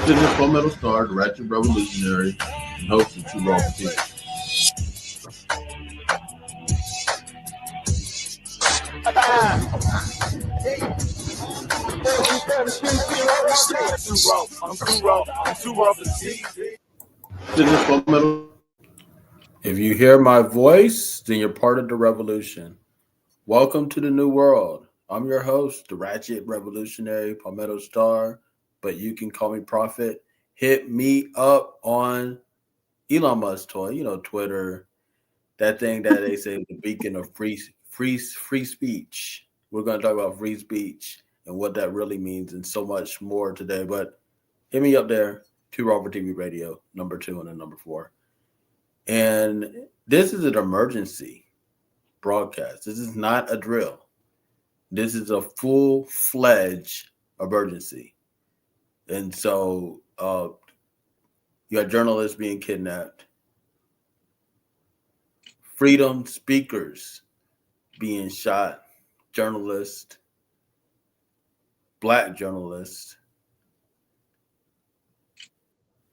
This is Full Metal Star, the Ratchet Revolutionary, and host of Two Raw TV. This is Full Metal. If you hear my voice, then you're part of the revolution. Welcome to the new world. I'm your host, the Ratchet Revolutionary, Palmetto Star, but you can call me Prophet. Hit me up on Elon Musk toy, Twitter, that thing that they say is the beacon of free speech. We're going to talk about free speech and what that really means and so much more today. But hit me up there, Two Robert TV Radio, number 2 and then number 4. And this is an emergency broadcast. This is not a drill. This is a full-fledged emergency. And so you got journalists being kidnapped, freedom speakers being shot, journalists, black journalists.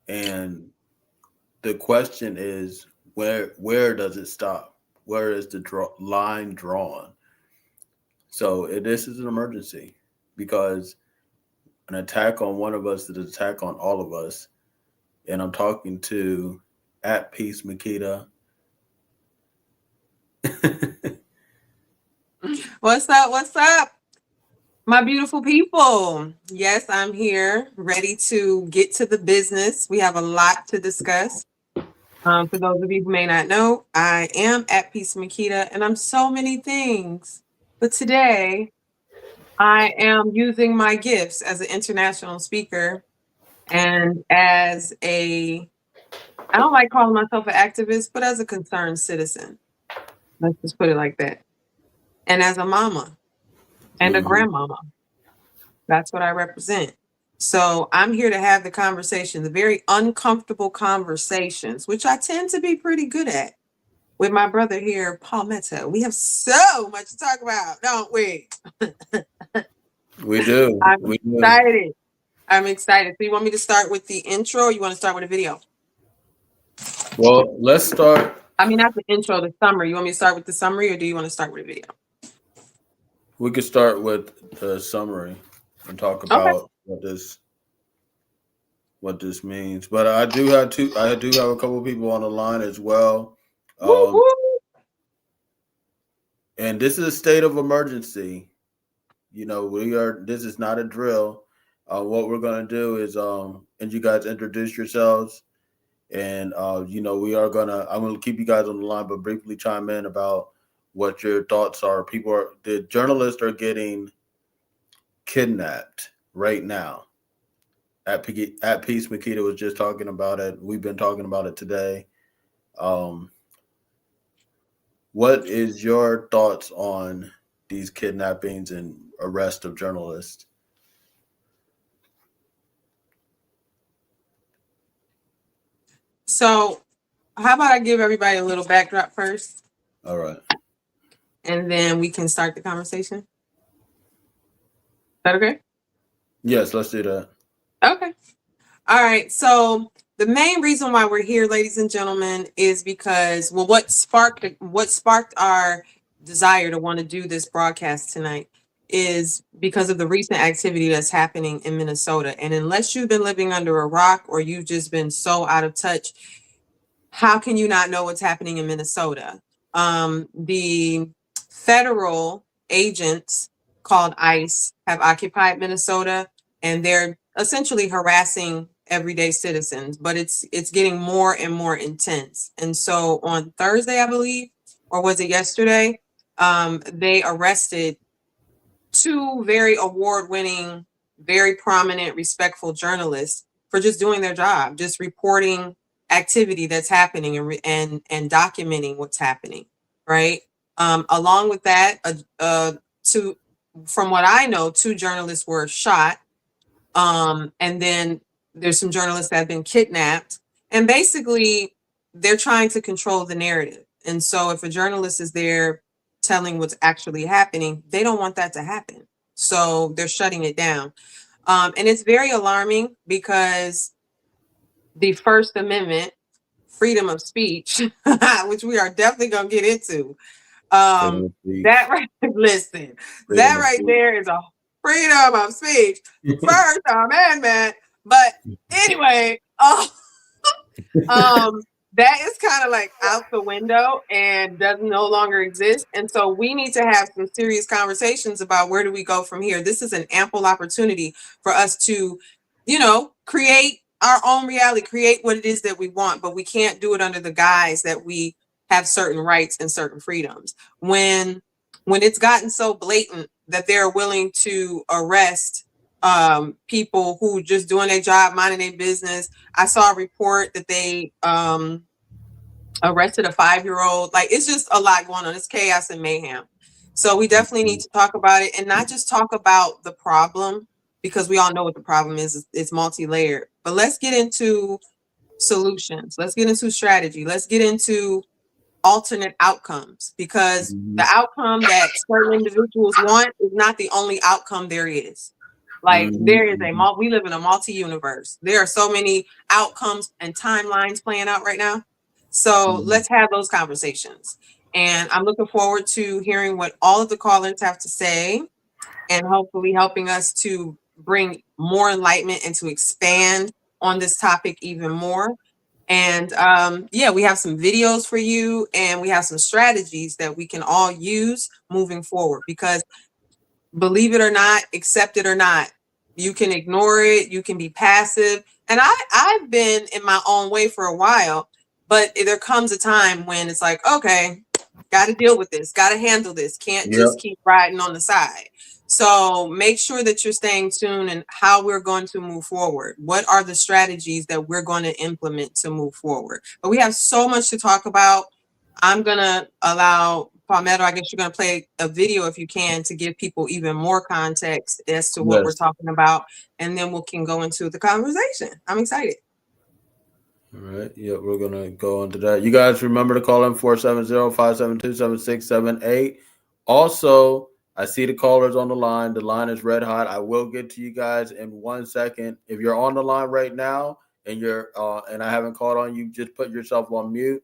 And the question is, where does it stop? Where is the line drawn? So this is an emergency because an attack on one of us is an attack on all of us. And I'm talking to at Peace Makita. What's up? What's up? My beautiful people. Yes, I'm here, ready to get to the business. We have a lot to discuss. For those of you who may not know, I am at Peace Makita, and I'm so many things. But today, I am using my gifts as an international speaker and as I don't like calling myself an activist, but as a concerned citizen. Let's just put it like that. And as a mama and a grandmama. That's what I represent. So I'm here to have the conversation, the very uncomfortable conversations, which I tend to be pretty good at with my brother here, Palmetto. We have so much to talk about, don't we? We do. I'm excited. So you want me to start with the intro or you want to start with a video? Well, let's start. I mean, not the intro, the summary. You want me to start with the summary or do you want to start with a video? We could start with the summary and talk about what this means. But I do have a couple of people on the line as well. And this is a state of emergency. This is not a drill. What we're going to do is and you guys introduce yourselves. And I'm going to keep you guys on the line, but briefly chime in about what your thoughts are. The journalists are getting kidnapped right now. At Peace Makita was just talking about it. We've been talking about it today. What is your thoughts on these kidnappings and arrest of journalists? So how about I give everybody a little backdrop first? All right. And then we can start the conversation. Is that okay? Yes, let's do that. Okay. All right. So the main reason why we're here, ladies and gentlemen, is because, what sparked our desire to want to do this broadcast tonight is because of the recent activity that's happening in Minnesota. And unless you've been living under a rock or you've just been so out of touch, how can you not know what's happening in Minnesota? The federal agents called ICE have occupied Minnesota, and they're essentially harassing everyday citizens, but it's getting more and more intense. And so on Thursday, I believe, or was it yesterday, they arrested 2 very award-winning, very prominent, respectful journalists for just doing their job, just reporting activity that's happening and documenting what's happening, right? Along with that, from what I know, 2 journalists were shot. And then there's some journalists that have been kidnapped. And basically, they're trying to control the narrative. And so if a journalist is there telling what's actually happening, they don't want that to happen. So they're shutting it down. And it's very alarming because the First Amendment, freedom of speech, which we are definitely going to get into, that right, listen, that right there is a freedom of speech, First Amendment. But anyway, that is kind of like out the window and does no longer exist. And so we need to have some serious conversations about where do we go from here. This is an ample opportunity for us to, create our own reality, create what it is that we want, but we can't do it under the guise that we have certain rights and certain freedoms. When it's gotten so blatant that they're willing to arrest people who just doing their job, minding their business. I saw a report that they arrested a 5-year-old. Like, it's just a lot going on. It's chaos and mayhem. So we definitely need to talk about it, and not just talk about the problem, because we all know what the problem is. It's multi-layered. But let's get into solutions. Let's get into strategy. Let's get into alternate outcomes, because the outcome that certain individuals want is not the only outcome there is. Like, there is we live in a multi-universe. There are so many outcomes and timelines playing out right now. So let's have those conversations. And I'm looking forward to hearing what all of the callers have to say, and hopefully helping us to bring more enlightenment and to expand on this topic even more. And we have some videos for you, and we have some strategies that we can all use moving forward, because believe it or not, accept it or not, you can ignore it, you can be passive. And I've been in my own way for a while, but there comes a time when it's like, okay, got to deal with this, got to handle this, can't just keep riding on the side. So make sure that you're staying tuned and how we're going to move forward. What are the strategies that we're going to implement to move forward? But we have so much to talk about. I'm going to allow Palmetto, I guess you're going to play a video if you can, to give people even more context as to what we're talking about. And then we can go into the conversation. I'm excited. All right. Yeah, we're going to go into that. You guys remember to call in 470-572-7678. Also, I see the callers on the line. The line is red hot. I will get to you guys in 1 second. If you're on the line right now and you're and I haven't called on you, just put yourself on mute.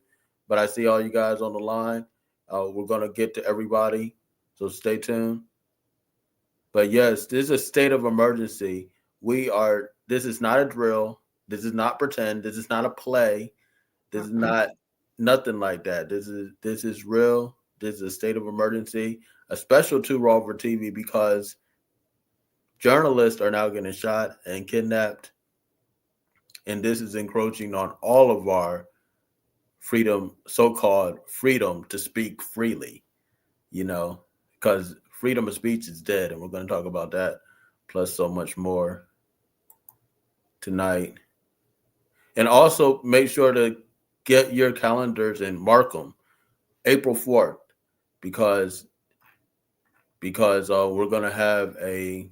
But I see all you guys on the line. We're going to get to everybody, so stay tuned. But yes, this is a state of emergency. This is not a drill. This is not pretend. This is not a play. This is not nothing like that. This is real. This is a state of emergency, a special 2 Raw over TV, because journalists are now getting shot and kidnapped. And this is encroaching on all of our freedom, so-called freedom to speak freely, because freedom of speech is dead. And we're going to talk about that, plus so much more tonight. And also make sure to get your calendars and mark them April 4th, because we're going to have a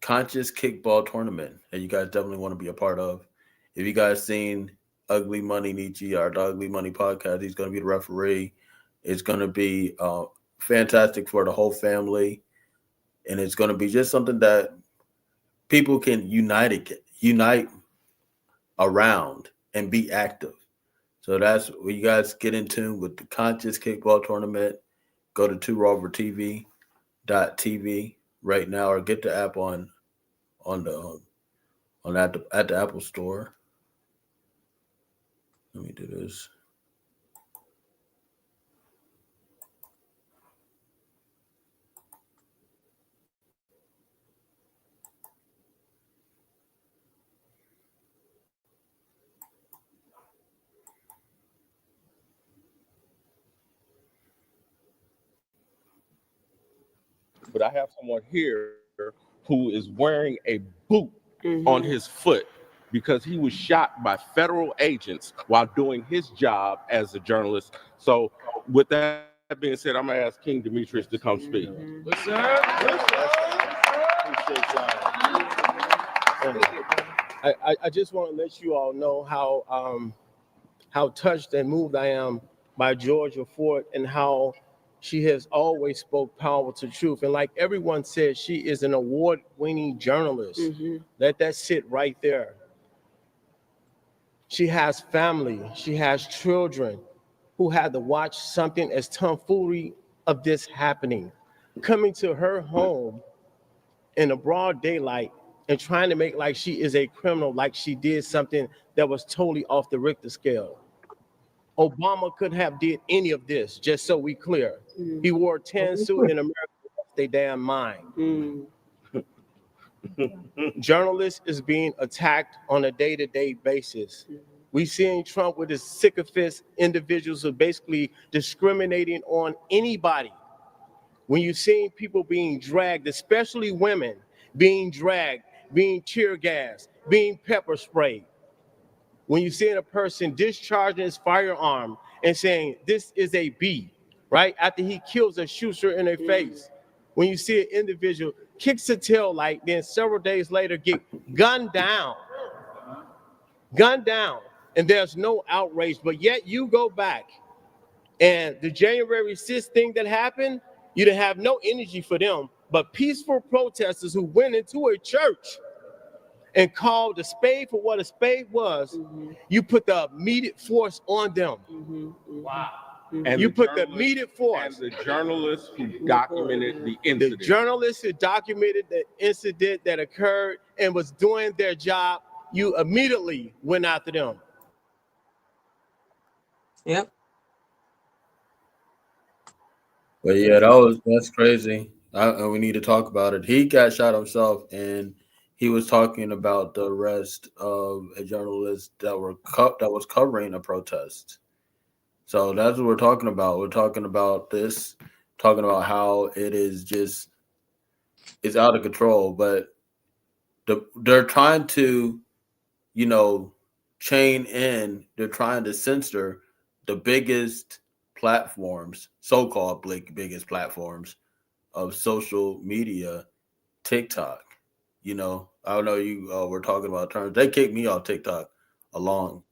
conscious kickball tournament that you guys definitely want to be a part of. If you guys seen Ugly Money Nietzsche, our Ugly Money podcast, he's going to be the referee. It's going to be fantastic for the whole family. And it's going to be just something that people can unite around and be active. So that's where you guys get in tune with the Conscious Kickball Tournament. Go to 2RoverTV.tv right now, or get the app at the Apple Store. Let me do this. But I have someone here who is wearing a boot on his foot because he was shot by federal agents while doing his job as a journalist. So with that being said, I'm going to ask King Demetrius to come speak. What's up? I just want to let you all know how touched and moved I am by Georgia Ford, and how she has always spoke power to truth. And like everyone said, she is an award-winning journalist. Let that sit right there. She has family. She has children who had to watch something as tomfoolery of this happening, coming to her home in the broad daylight and trying to make like she is a criminal, like she did something that was totally off the Richter scale. Obama couldn't have did any of this, just so we clear. He wore a tan suit in America, lost their damn mind. Journalists is being attacked on a day-to-day basis. We seeing Trump with his sycophants individuals who are basically discriminating on anybody. When you're seeing people being dragged, especially women being dragged, being tear gassed, being pepper sprayed. When you're seeing a person discharging his firearm and saying, this is a B, right? After he kills a shooter in their face. When you see an individual kicks a tail light, then several days later get gunned down, and there's no outrage, but yet you go back and the January 6th thing that happened, you didn't have no energy for them, but peaceful protesters who went into a church and called a spade for what a spade was, you put the immediate force on them. Wow. And you put the immediate force. And the journalists who documented the incident. The journalists who documented the incident that occurred and was doing their job, you immediately went after them. Yep. But yeah, that's crazy. We need to talk about it. He got shot himself, and he was talking about the arrest of a journalist that was covering a protest. So that's what we're talking about. We're talking about this, talking about how it's out of control. But they're trying to, chain in. They're trying to censor the biggest platforms, so-called biggest platforms of social media, TikTok. I don't know, you were talking about terms. They kicked me off TikTok a long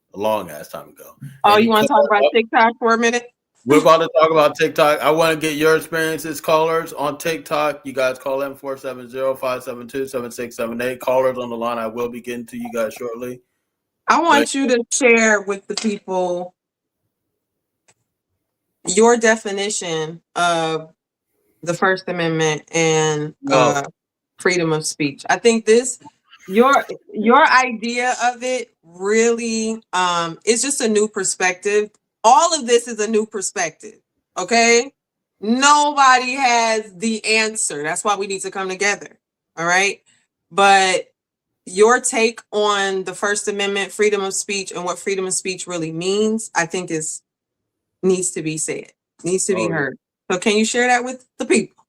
ass time ago. Oh, you want to talk about TikTok for a minute? We're about to talk about TikTok. I want to get your experiences, callers, on TikTok. You guys call in 470-572-7678. Callers on the line. I will be getting to you guys shortly. I want you to share with the people your definition of the First Amendment and freedom of speech. I think your idea of it really is just a new perspective. All of this is a new perspective. Okay. Nobody has the answer. That's why we need to come together. All right. But your take on the First Amendment, freedom of speech, and what freedom of speech really means, I think needs to be said, needs to be heard. So can you share that with the people?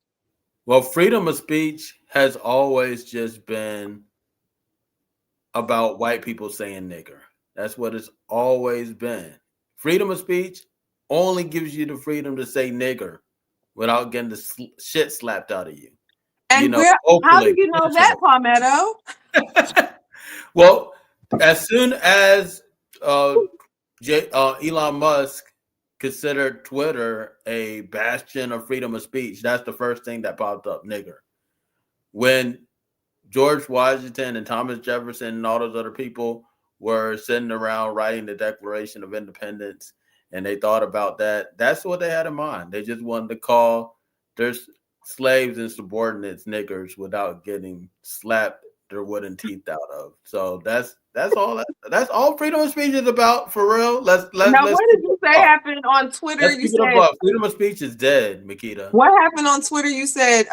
Well, freedom of speech has always just been about white people saying nigger. That's what it's always been. Freedom of speech only gives you the freedom to say nigger without getting the shit slapped out of you. And how do you know that, Palmetto? Well, as soon as Elon Musk considered Twitter a bastion of freedom of speech, that's the first thing that popped up, nigger. When George Washington and Thomas Jefferson and all those other people were sitting around writing the Declaration of Independence, and they thought about that, that's what they had in mind. They just wanted to call their slaves and subordinates niggers without getting slapped their wooden teeth out of. So that's all. That's all freedom of speech is about, for real. Let's what did you say happened on Twitter? You said freedom of speech is dead, Makita. What happened on Twitter? You said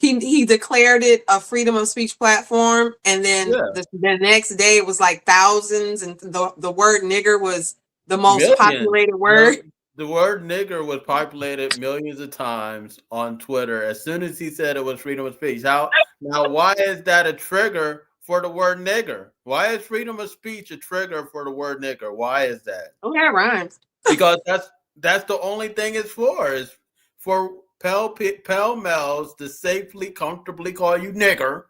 he declared it a freedom of speech platform, and then the next day it was like thousands, and the word nigger was the most populated word. No, the word nigger was populated millions of times on Twitter as soon as he said it was freedom of speech. Now, why is that a trigger for the word nigger? Why is freedom of speech a trigger for the word nigger? Why is that? Oh, that rhymes. Because that's the only thing it's for, is for pell mells to safely, comfortably call you nigger,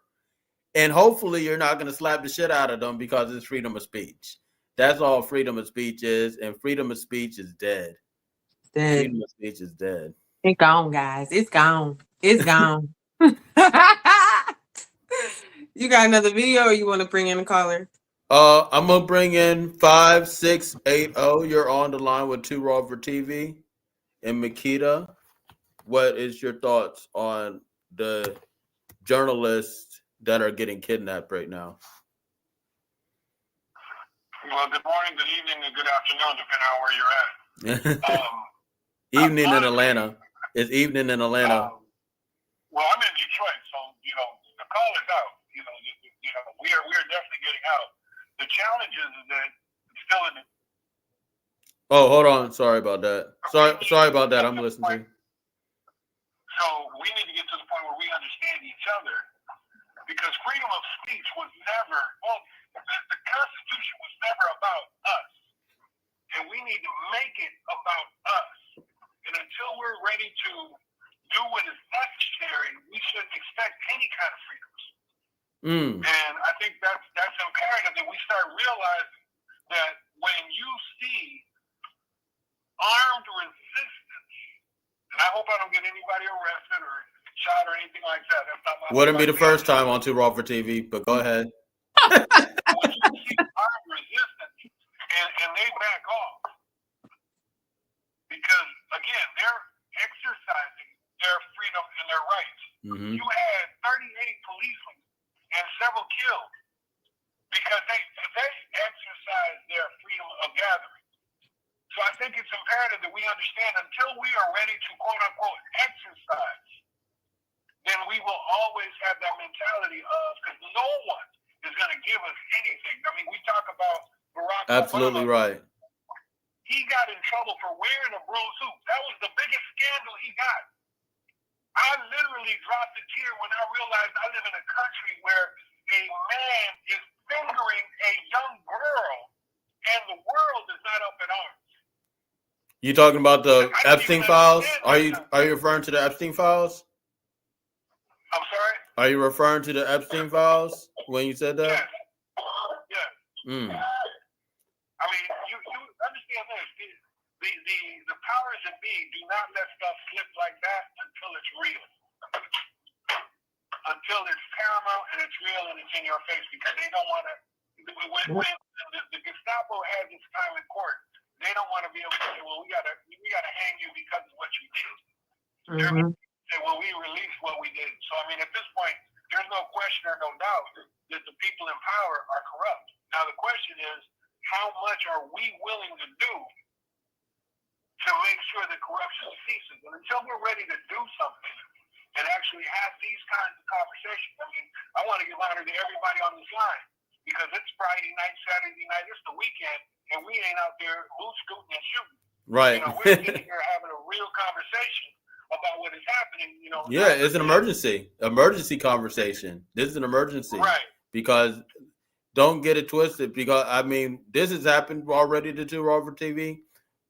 and hopefully you're not going to slap the shit out of them because it's freedom of speech. That's all freedom of speech is, and freedom of speech is dead. Dead. Freedom of speech is dead. It's gone, guys. It's gone. It's gone. You got another video, or you want to bring in a caller? I'm gonna bring in 5680. You're on the line with Two Raw for TV. And Makita, what is your thoughts on the journalists that are getting kidnapped right now? Well, good morning, good evening, and good afternoon, depending on where you're at. Evening in Atlanta. It's evening in Atlanta. Well, I'm in Detroit, so the call is out. We are definitely getting out. The challenge is that it's still in. Oh, hold on. Sorry about that. Sorry about that. I'm listening to you. So we need to get to the point where we understand each other, because freedom of speech was never. Well, the Constitution was never about us, and we need to make it about us. And until we're ready to do what is necessary, we shouldn't expect any kind of freedoms. And I think that's imperative that we start realizing that when you see armed resistance, and I hope I don't get anybody arrested or shot or anything like that. That's not my. Wouldn't be the first time on Two Raw for TV, but go ahead. When you see armed resistance and they back off, because again, they're exercising their freedom and their rights. You had 38 policemen and several killed because they exercised their freedom of gathering. So I think it's imperative that we understand, until we are ready to quote unquote exercise, then we will always have that mentality of, because no one is going to give us anything. I mean, we talk about Barack Absolutely Obama. right. He got in trouble for wearing a blue suit. That was the biggest scandal he got. I literally dropped a tear when I realized I live in a country where a man is fingering a young girl, and the world is not up in arms. You talking about the Epstein files? Are you referring to the Epstein files? I'm sorry? Are you referring to the Epstein files when you said that? Yes. I mean, you understand this. The powers that be do not let stuff slip like that until it's real. Until it's paramount and it's real and it's in your face, because they don't want to. When the Gestapo has its time in court, they don't want to be able to say, well, we gotta hang you because of what you did. They're going to say, well, we released what we did. So I mean, at this point, there's no question or no doubt that the people in power are corrupt. Now the question is, how much are we willing to do to make sure that corruption ceases? And until we're ready to do something and actually have these kinds of conversations, I mean, I want to give honor to everybody on this line, because it's Friday night, Saturday night, it's the weekend, and we ain't out there loose scooting and shooting. Right. We're sitting here having a real conversation about what is happening. Yeah, it's an emergency conversation. This is an emergency, right? Because don't get it twisted. Because I mean, this has happened already to Two Raw for TV,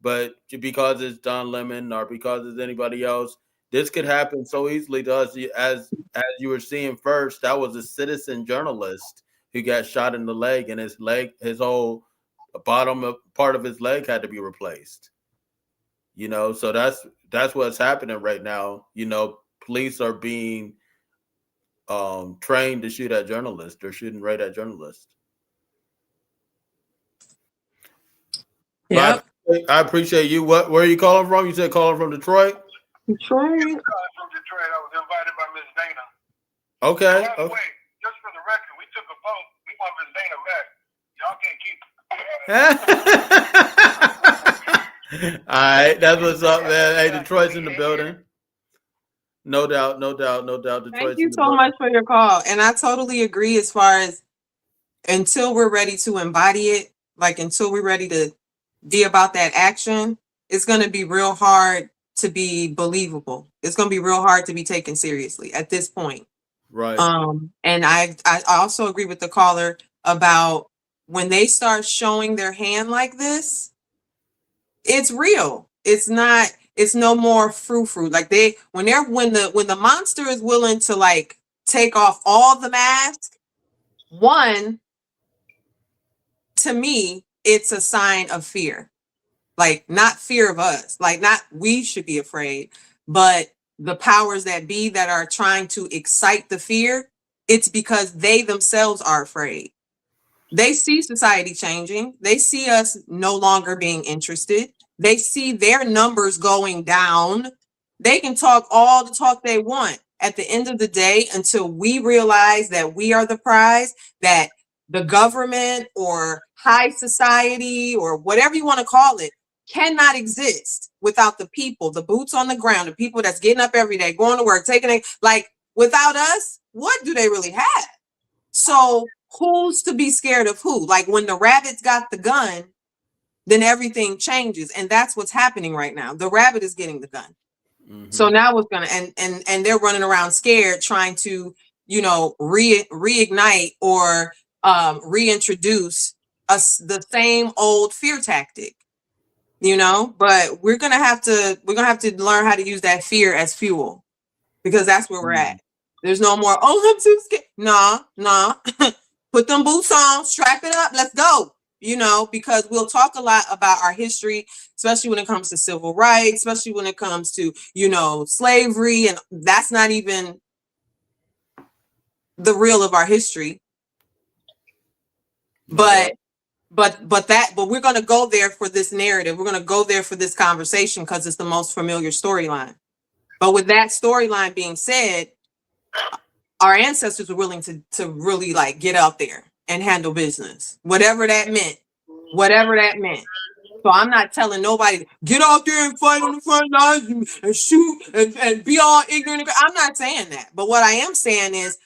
but because it's Don Lemon or because it's anybody else, this could happen so easily to us. As you were seeing first, that was a citizen journalist who got shot in the leg, and his whole bottom part of his leg had to be replaced. So that's what's happening right now. Police are being trained to shoot at journalists. They're shooting right at journalists. Yep. I appreciate you. Where are you calling from? You said calling from Detroit? Detroit. I'm from Detroit. I was invited by Miss Dana. Okay. By the way, just for the record, we took a vote. We want Miss Dana back. Y'all can't keep All right, that's what's up, man. Hey, Detroit's in the building. No doubt. Detroit's Thank you so much for your call. And I totally agree as far as until we're ready to embody it, like until we're ready to be about that action, it's going to be real hard to be believable. It's going to be real hard to be taken seriously at this point. Right. And I also agree with the caller about when they start showing their hand like this, it's real. It's no more frou-frou. Like when the monster is willing to like take off all the masks, one, to me, it's a sign of fear. Like not fear of us, like not we should be afraid, but the powers that be that are trying to excite the fear, it's because they themselves are afraid. They see society changing. They see us no longer being interested. They see their numbers going down. They can talk all the talk they want. At the end of the day, until we realize that we are the prize, that the government or high society or whatever you want to call it cannot exist without the people, the boots on the ground, the people that's getting up every day, going to work, taking it, like without us, what do they really have? So who's to be scared of who? Like when the rabbits got the gun, then everything changes. And that's what's happening right now. The rabbit is getting the gun. So now what's gonna and they're running around scared, trying to, you know, reignite or reintroduce us the same old fear tactic, you know. But we're gonna have to learn how to use that fear as fuel, because that's where we're at. There's no more, oh, I'm too scared. Nah. Put them boots on, strap it up, let's go. You know, because we'll talk a lot about our history, especially when it comes to civil rights, especially when it comes to, you know, slavery, and that's not even the real of our history. But we're going to go there for this narrative. We're going to go there for this conversation because it's the most familiar storyline. But with that storyline being said, our ancestors were willing to really like get out there and handle business, whatever that meant. So I'm not telling nobody, get out there and fight on the front lines and shoot and be all ignorant. I'm not saying that. But what I am saying is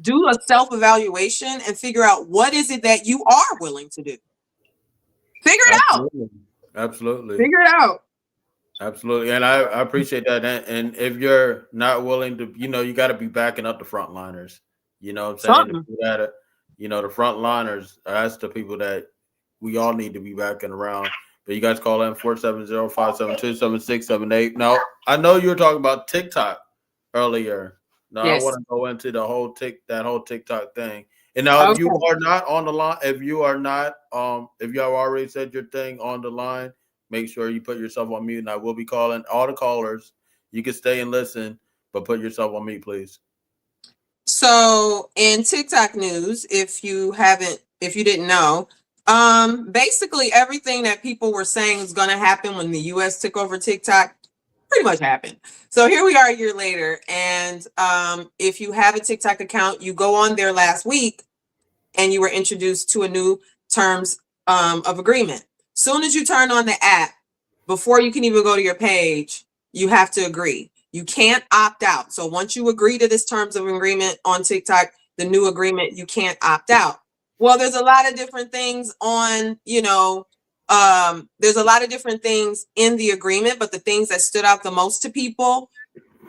do a self-evaluation and figure out what is it that you are willing to do. Figure it out. Absolutely. Figure it out. Absolutely. And I appreciate that. And if you're not willing to, you know, you got to be backing up the frontliners. You know what I'm saying? You gotta, you know, the frontliners, that's the people that we all need to be backing around. But you guys call in 470-572-7678. Now, I know you were talking about TikTok earlier. Now, yes. I want to go into the whole TikTok thing. And now, if you are not on the line, if you have already said your thing on the line, make sure you put yourself on mute. And I will be calling all the callers. You can stay and listen, but put yourself on mute, please. So in TikTok news, if you didn't know, basically everything that people were saying was going to happen when the US took over TikTok pretty much happened. So here we are a year later. And if you have a TikTok account, you go on there last week and you were introduced to a new terms of agreement. Soon as you turn on the app, before you can even go to your page, you have to agree. You can't opt out. So once you agree to this terms of agreement on TikTok, the new agreement, you can't opt out. Well, there's a lot of different things on, you know, there's a lot of different things in the agreement, but the things that stood out the most to people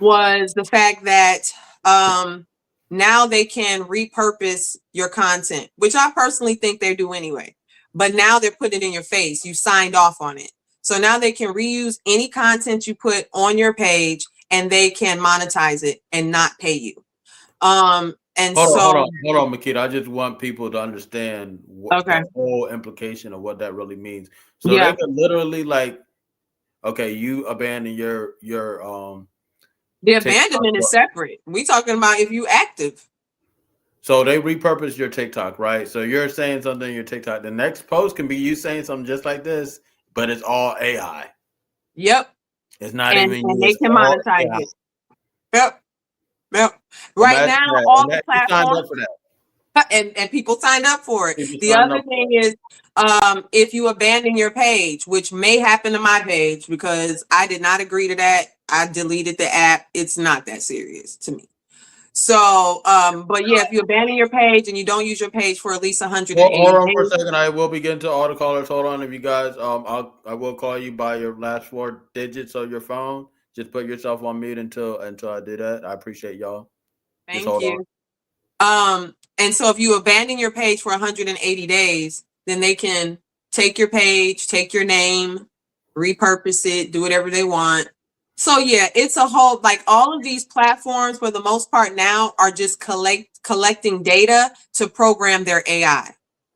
was the fact that now they can repurpose your content, which I personally think they do anyway. But now they're putting it in your face. You signed off on it. So now they can reuse any content you put on your page and they can monetize it and not pay you. And hold on, Makita. I just want people to understand the whole implication of what that really means. So they can literally you abandon your the abandonment is separate. We talking about if you active. So they repurpose your TikTok, right? So you're saying something in your TikTok. The next post can be you saying something just like this, but it's all AI. Yep. It's not even you. And they can monetize it. Yep. Right now, all the platforms and people signed up for it. The other thing is, if you abandon your page, which may happen to my page because I did not agree to that, I deleted the app. It's not that serious to me. So, but yeah, if you abandon your page and you don't use your page for at least 180 days. Hold on for a second. I will begin to all the callers. Hold on, if you guys, I will call you by your last 4 digits of your phone. Just put yourself on mute until I do that. I appreciate y'all. Thank you. And so if you abandon your page for 180 days, then they can take your page, take your name, repurpose it, do whatever they want. So yeah, it's a whole, like all of these platforms for the most part now are just collecting data to program their AI.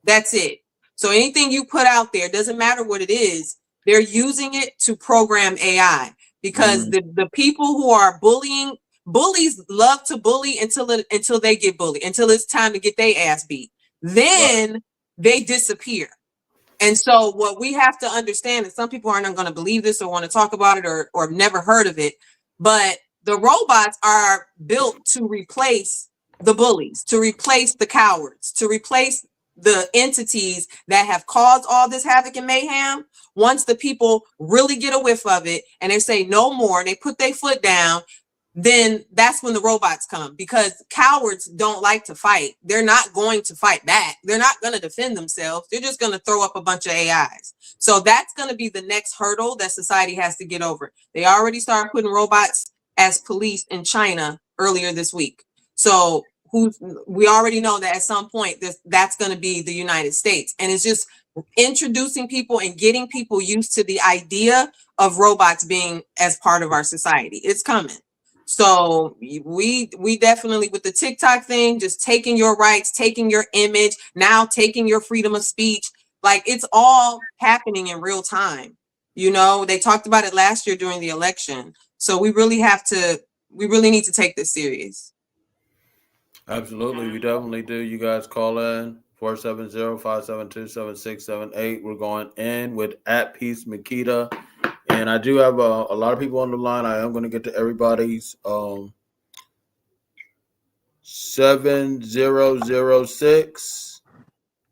That's it. So anything you put out there, doesn't matter what it is, they're using it to program AI because the people who are bullies love to bully until they get bullied, until it's time to get their ass beat. Then they disappear. And so what we have to understand, and some people aren't going to believe this or want to talk about it or have never heard of it, but the robots are built to replace the bullies, to replace the cowards, to replace the entities that have caused all this havoc and mayhem. Once the people really get a whiff of it and they say no more, and they put their foot down, then that's when the robots come, because cowards don't like to fight. They're not going to fight back. They're not going to defend themselves. They're just going to throw up a bunch of AIs. So that's going to be the next hurdle that society has to get over. They already started putting robots as police in China earlier this week. So we already know that at some point that's going to be the United States. And it's just introducing people and getting people used to the idea of robots being as part of our society. It's coming. So we definitely, with the TikTok thing, just taking your rights, taking your image, now taking your freedom of speech, like it's all happening in real time. You know, they talked about it last year during the election. So we really need to take this serious. Absolutely, we definitely do. You guys call in 470-572-7678. We're going in with @Peace Makita. And I do have a lot of people on the line. I am going to get to everybody's 7006.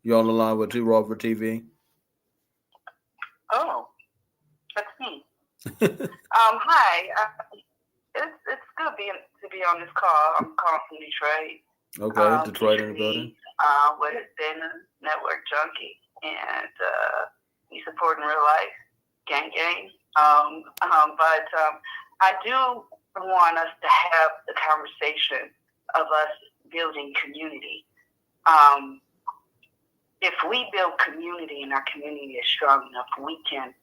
You're on the line with Too Raw for TV. Oh, that's me. Hi. It's good to be on this call. I'm calling from Detroit. Okay, Detroit in the building. With been a network junkie, and we support in real life, gang. But I do want us to have the conversation of us building community. If we build community and our community is strong enough, we can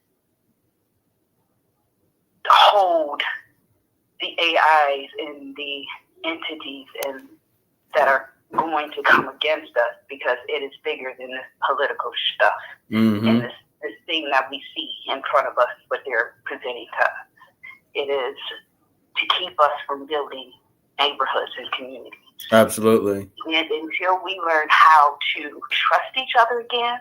hold the AIs and the entities that are going to come against us, because it is bigger than this political stuff and this thing that we see in front of us, what they're presenting to us. It is to keep us from building neighborhoods and communities. Absolutely. And until we learn how to trust each other again,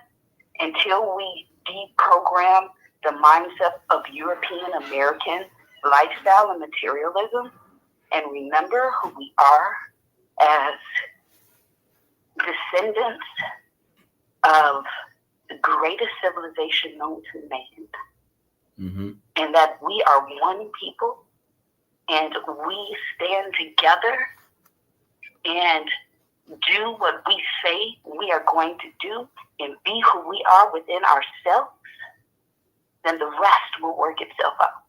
until we deprogram the mindset of European American lifestyle and materialism, and remember who we are as descendants of the greatest civilization known to man, and that we are one people, and we stand together and do what we say we are going to do and be who we are within ourselves, then the rest will work itself out.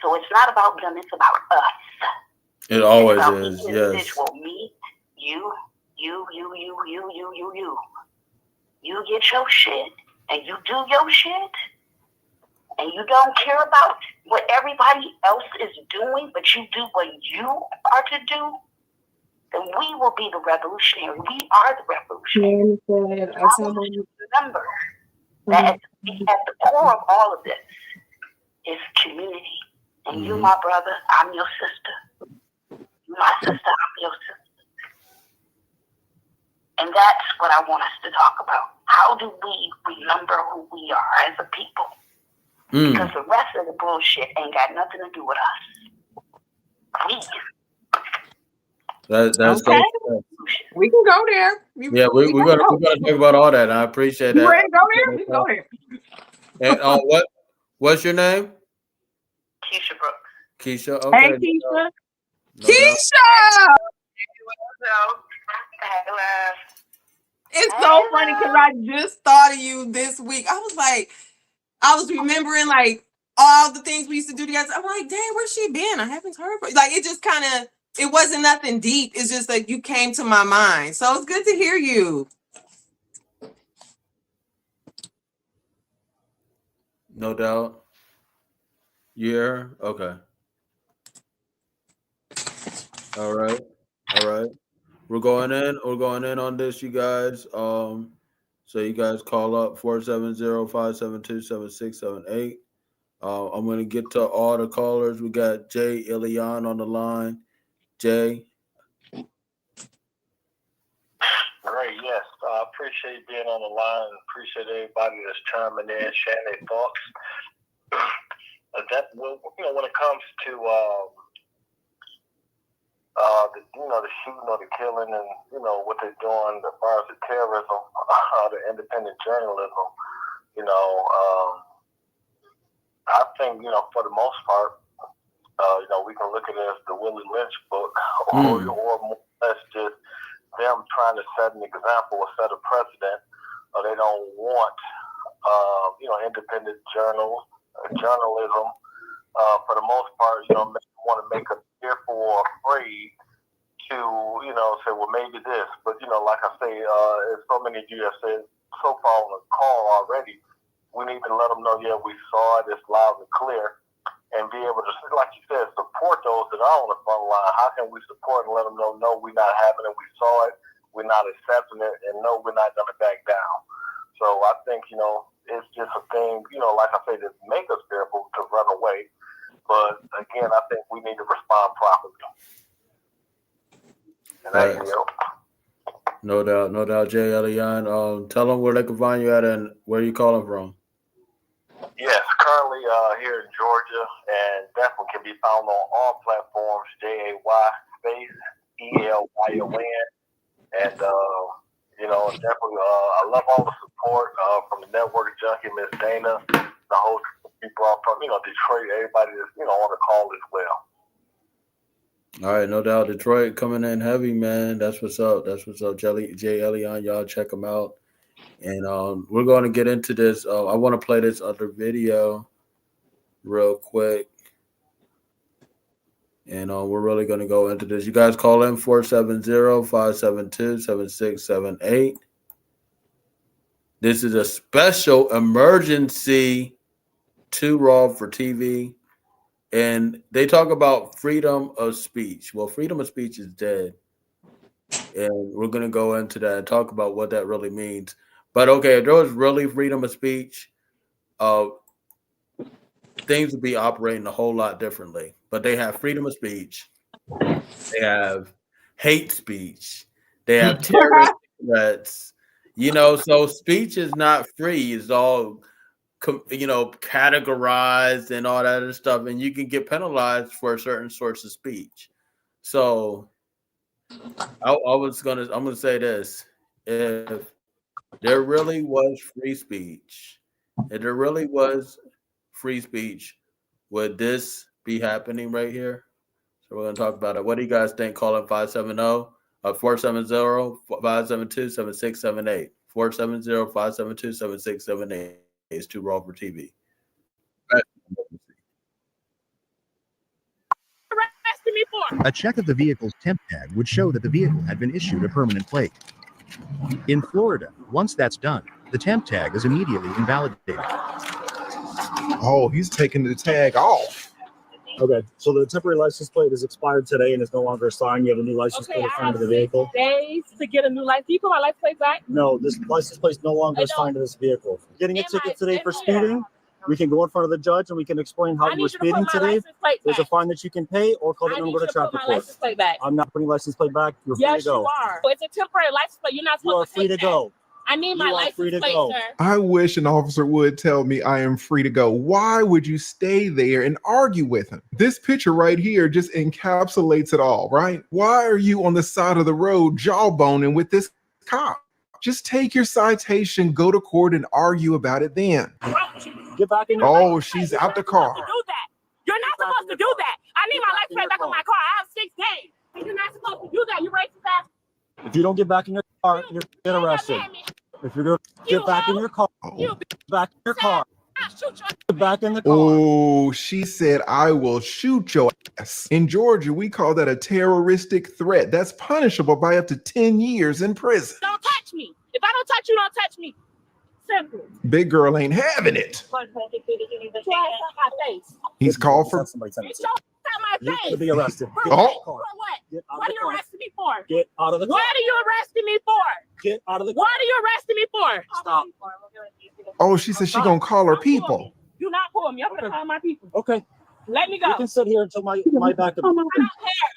So it's not about them, it's about us. It always is, yes. Me, you. You get your shit, and you do your shit, and you don't care about what everybody else is doing, but you do what you are to do, then we will be the revolutionary. We are the revolutionary. Remember that at the core of all of this is community. And you, my brother, I'm your sister. You, my sister, I'm your sister. And that's what I want us to talk about. How do we remember who we are as a people? Because the rest of the bullshit ain't got nothing to do with us. That's okay. So we can go there. We're gonna talk about all that. I appreciate that. You ready to go there? We can go there. And what's your name? Keisha Brooks. Keisha. Okay. Hey, Keisha. No Keisha. It's so funny because I just thought of you this week. I was remembering like all the things we used to do together. I'm like, dang, where's she been? I haven't heard from her. Like, it just kind of, it wasn't nothing deep. It's just like you came to my mind. So it's good to hear you. No doubt. Yeah. Okay. All right. We're going in on this, you guys. So you guys call up 470-572-7678. I'm going to get to all the callers. We got Jay Ilion on the line. Jay. Great, yes. I appreciate being on the line and appreciate everybody that's chiming in, sharing their thoughts. When it comes to the shooting or the killing and what they're doing as far as the terrorism, the independent journalism, I think for the most part, we can look at it as the Willie Lynch book, or more or less just them trying to set an example or set a precedent. They don't want independent journalism. For the most part, want to make us fearful or afraid to, say, well, maybe this. But, like I say, as so many of you have said so far on the call already, we need to let them know, yeah, we saw it, it's loud and clear, and be able to, like you said, support those that are on the front line. How can we support and let them know, no, we're not having it, we saw it, we're not accepting it, and no, we're not going to back down. So I think, it's just a thing, like I say, that make us fearful to run away. But again, I think we need to respond properly. And No doubt, Jay Elian. Tell them where they can find you at and where you calling from. Yes, currently here in Georgia, and definitely can be found on all platforms, JAY space ELYON. And definitely I love all the support from the network junkie, Miss Dana, the whole people from Detroit, everybody that's on the call as well. All right, no doubt. Detroit coming in heavy, man. That's what's up. Jay Elian, y'all check him out. And we're going to get into this. I want to play this other video real quick. And we're really going to go into this. You guys call in 470-572-7678. This is a special emergency 2 Raw for TV. And they talk about freedom of speech. Well, freedom of speech is dead. And we're going to go into that and talk about what that really means. But, okay, if there was really freedom of speech, things would be operating a whole lot differently. But they have freedom of speech. They have hate speech. They have terrorist threats. So speech is not free. It's all categorized and all that other stuff, and you can get penalized for a certain source of speech. So I'm gonna say this: if there really was free speech, would this be happening right here? So we're gonna talk about it. What do you guys think? Call it 470-572-7678. 470-572-7678. Is 2 Raw for TV. A check of the vehicle's temp tag would show that the vehicle had been issued a permanent plate. In Florida, once that's done, the temp tag is immediately invalidated. Oh, he's taking the tag off. Okay, so the temporary license plate is expired today and is no longer assigned. You have a new license plate assigned to the vehicle. Days to get a new license. Do you put my license plate back? No, this license plate is no longer assigned to this vehicle. Getting a ticket today for speeding, we can go in front of the judge and we can explain how you were speeding today. There's a fine that you can pay or call the number to traffic court. I'm not putting license plate back. You're free to go. Yes, you are. It's a temporary license plate. You're not supposed to take that. You are free to go. I need my license plate, sir. I wish an officer would tell me I am free to go. Why would you stay there and argue with him? This picture right here just encapsulates it all, right? Why are you on the side of the road jawboning with this cop? Just take your citation, go to court, and argue about it then. Get back in your Oh, she's out the car. Do that. You're not supposed to do that. I need my license plate back on my car. I have 6 days. You're not supposed to do that. You racist ass. If you don't get back in your car, you're get arrested. If you're going to get back in your car, back in your car. Get back in the car. Oh, she said, I will shoot your ass. In Georgia, we call that a terroristic threat. That's punishable by up to 10 years in prison. Don't touch me. If I don't touch you, don't touch me. Simple. Big girl ain't having it. He's called for. You could be arrested. For what? What are you arresting me for? Get out of the car. What are you arresting me for? Get out of the car. What are you arresting me for? Stop. Oh, she said she gonna call her people. You Do not pull me. I'm gonna call my people. Okay. Let me go. You can sit here until my back up. I don't care.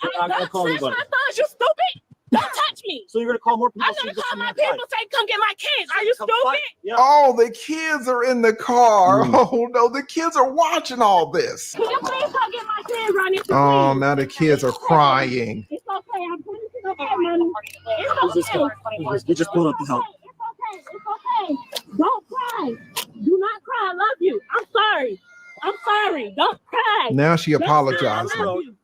You're not gonna call That's anybody. my sons. You stupid. Don't touch me. So you're gonna call more people? I'm gonna call my people. Say, come get my kids. Are you stupid? Yeah. Oh, the kids are in the car. Oh no, the kids are watching all this. Can you please come get my kids right now? Oh, now the kids are crying. It's okay. I'm putting it okay, mommy. It's okay. You just pulled up the help. It's okay. It's okay. Don't cry. Do not cry. I love you. I'm sorry. I'm sorry. Don't cry. Now she Don't cry. apologized. I love you.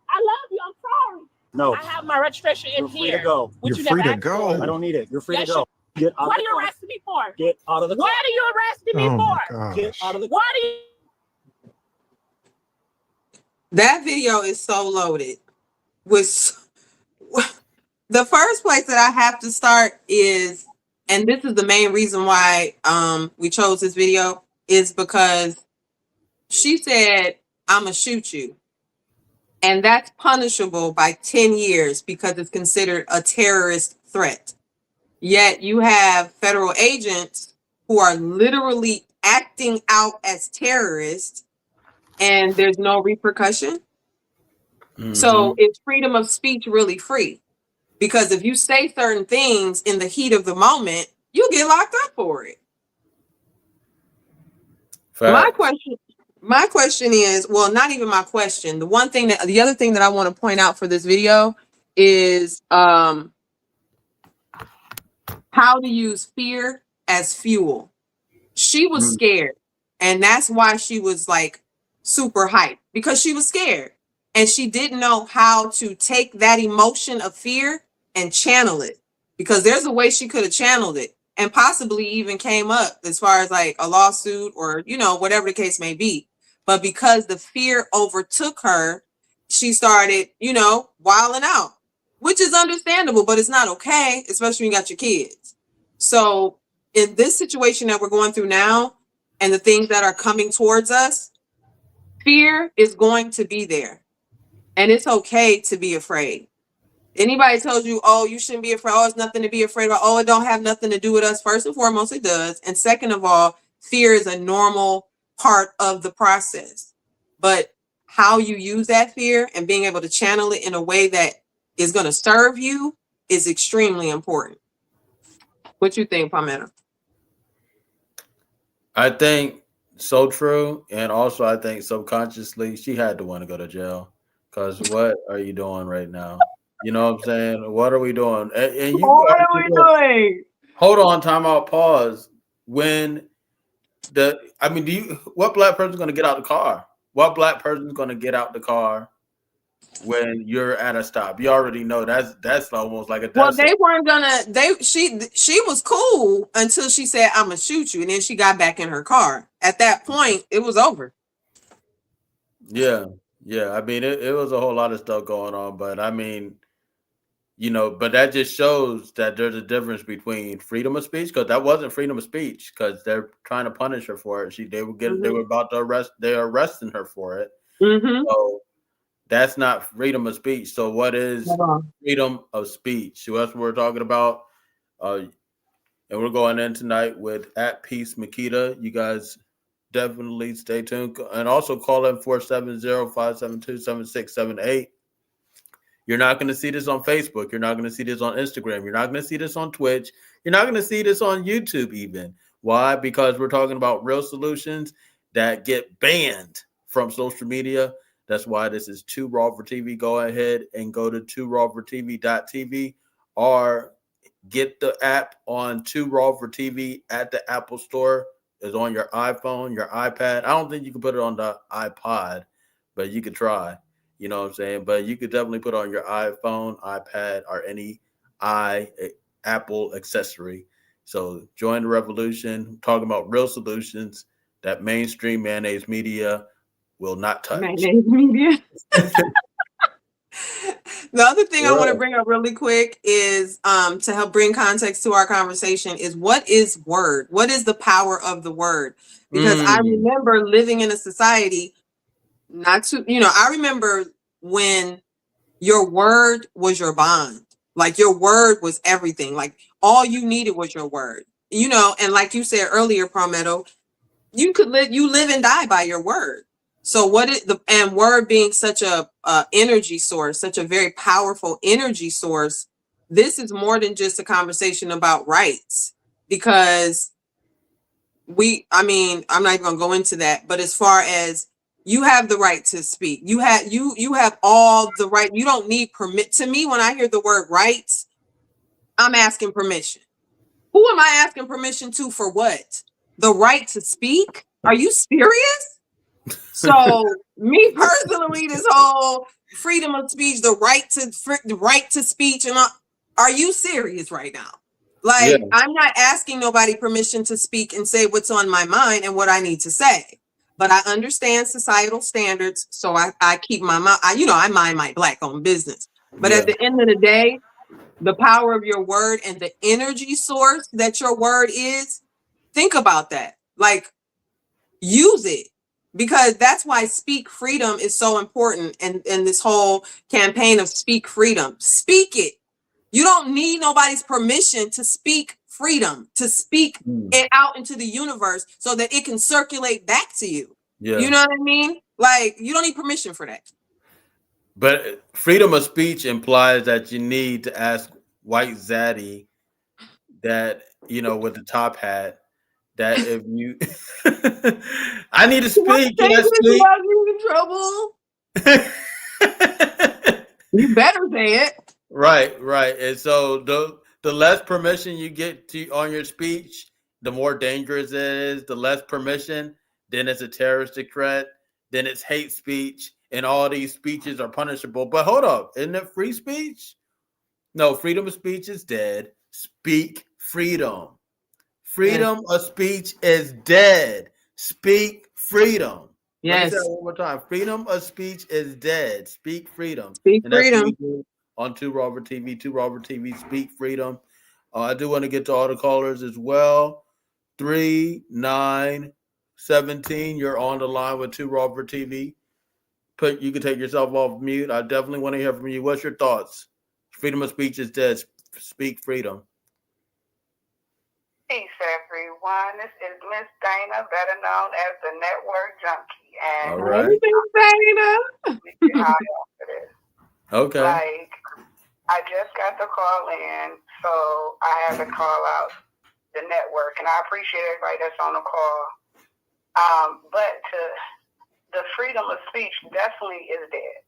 I love you. I'm sorry. No. I have my registration in You're free here. to go. What You're you free never to asked go. for. I don't need it. You're free Yes, to go. Get out What of are the you car. arresting me for? Get out of the car. What are you arresting me Oh my for? Get gosh. out of the car. What are you? That video is so loaded. With the first place that I have to start is, and this is the main reason why we chose this video, is because she said, "I'ma shoot you." And that's punishable by 10 years because it's considered a terrorist threat. Yet you have federal agents who are literally acting out as terrorists and there's no repercussion. So is freedom of speech really free? Because if you say certain things in the heat of the moment, you get locked up for it. My question is, well, not even my question. The other thing that I want to point out for this video is how to use fear as fuel. She was scared, and that's why she was like super hyped, because she was scared and she didn't know how to take that emotion of fear and channel it, because there's a way she could have channeled it and possibly even came up as far as like a lawsuit or, whatever the case may be. But because the fear overtook her, she started, wilding out, which is understandable, but it's not okay, especially when you got your kids. So in this situation that we're going through now and the things that are coming towards us, fear is going to be there. And it's okay to be afraid. Anybody tells you, oh, you shouldn't be afraid. Oh, it's nothing to be afraid about. Oh, it don't have nothing to do with us. First and foremost, it does. And second of all, fear is a normal part of the process. But how you use that fear and being able to channel it in a way that is going to serve you is extremely important. What you think, Palmetto? I think so true. And also, I think subconsciously she had to want to go to jail. Because what are you doing right now? You know what I'm saying? What are we doing? And what are we doing? Hold on, time out, pause. What black person is going to get out the car? What black person is going to get out the car when you're at a stop? You already know that's almost like a Well, they weren't gonna. She was cool until she said, "I'm gonna shoot you," and then she got back in her car. At that point, it was over. Yeah. I mean, it was a whole lot of stuff going on, but I mean, but that just shows that there's a difference between freedom of speech, because that wasn't freedom of speech, because they're trying to punish her for it. They were about to arrest. They're arresting her for it. So that's not freedom of speech. So what is freedom of speech? So that's what we're talking about. And we're going in tonight with at Peace Makita. You guys definitely stay tuned, and also call in 470-572-7678. You're not going to see this on Facebook. You're not going to see this on Instagram. You're not going to see this on Twitch. You're not going to see this on YouTube even. Why? Because we're talking about real solutions that get banned from social media. That's why this is Too Raw for TV. Go ahead and go to toorawfortv.tv or get the app on Too Raw for TV at the Apple Store. It's on your iPhone, your iPad. I don't think you can put it on the iPod, but you could try. You know what I'm saying? But you could definitely put it on your iPhone, iPad, or any Apple accessory. So join the revolution. I'm talking about real solutions that mainstream mayonnaise media will not touch. Mayonnaise media. The other thing I want to bring up really quick is to help bring context to our conversation is, what is word? What is the power of the word? Because I remember living in a society I remember when your word was your bond. Like your word was everything. Like all you needed was your word. And like you said earlier, Palmetto, you live and die by your word. So and word being such a energy source, such a very powerful energy source, this is more than just a conversation about rights, because I'm not even gonna go into that, but as far as you have the right to speak, you have all the right. You don't need permit. To me, when I hear the word rights, I'm asking permission. Who am I asking permission to for what? The right to speak? Are you serious? So me personally, this whole freedom of speech, the right to speech, and all, are you serious right now? Like, yeah. I'm not asking nobody permission to speak and say what's on my mind and what I need to say. But I understand societal standards, so I keep my mouth. I mind my Black-owned business. But at the end of the day, the power of your word and the energy source that your word is, think about that. Like, use it, because that's why Speak Freedom is so important. And this whole campaign of Speak Freedom, speak it. You don't need nobody's permission to speak freedom, to speak it out into the universe so that it can circulate back to you. Yeah. You know what I mean? Like, you don't need permission for that. But freedom of speech implies that you need to ask White Zaddy, that, with the top hat, that if you, I need to speak. Can I speak? In trouble. You better say it. Right. And so the less permission you get on your speech, the more dangerous it is. The less permission, then it's a terroristic threat, then it's hate speech, and all these speeches are punishable. But hold up, isn't it free speech? No, freedom of speech is dead. Speak freedom. Freedom of speech is dead. Speak freedom. Yes. Let me say that one more time. Freedom of speech is dead. Speak freedom. Speak freedom. On Two Robert TV, Speak Freedom. I do want to get to all the callers as well. 3917, you're on the line with Two Robert TV. You can take yourself off mute. I definitely want to hear from you. What's your thoughts? Freedom of speech is dead. Speak freedom. Peace, everyone. This is Miss Dana, better known as the Network Junkie. And all right, Miss Dana. Okay. Like, I just got the call in, so I had to call out the network, and I appreciate everybody that's on the call. But the freedom of speech definitely is dead.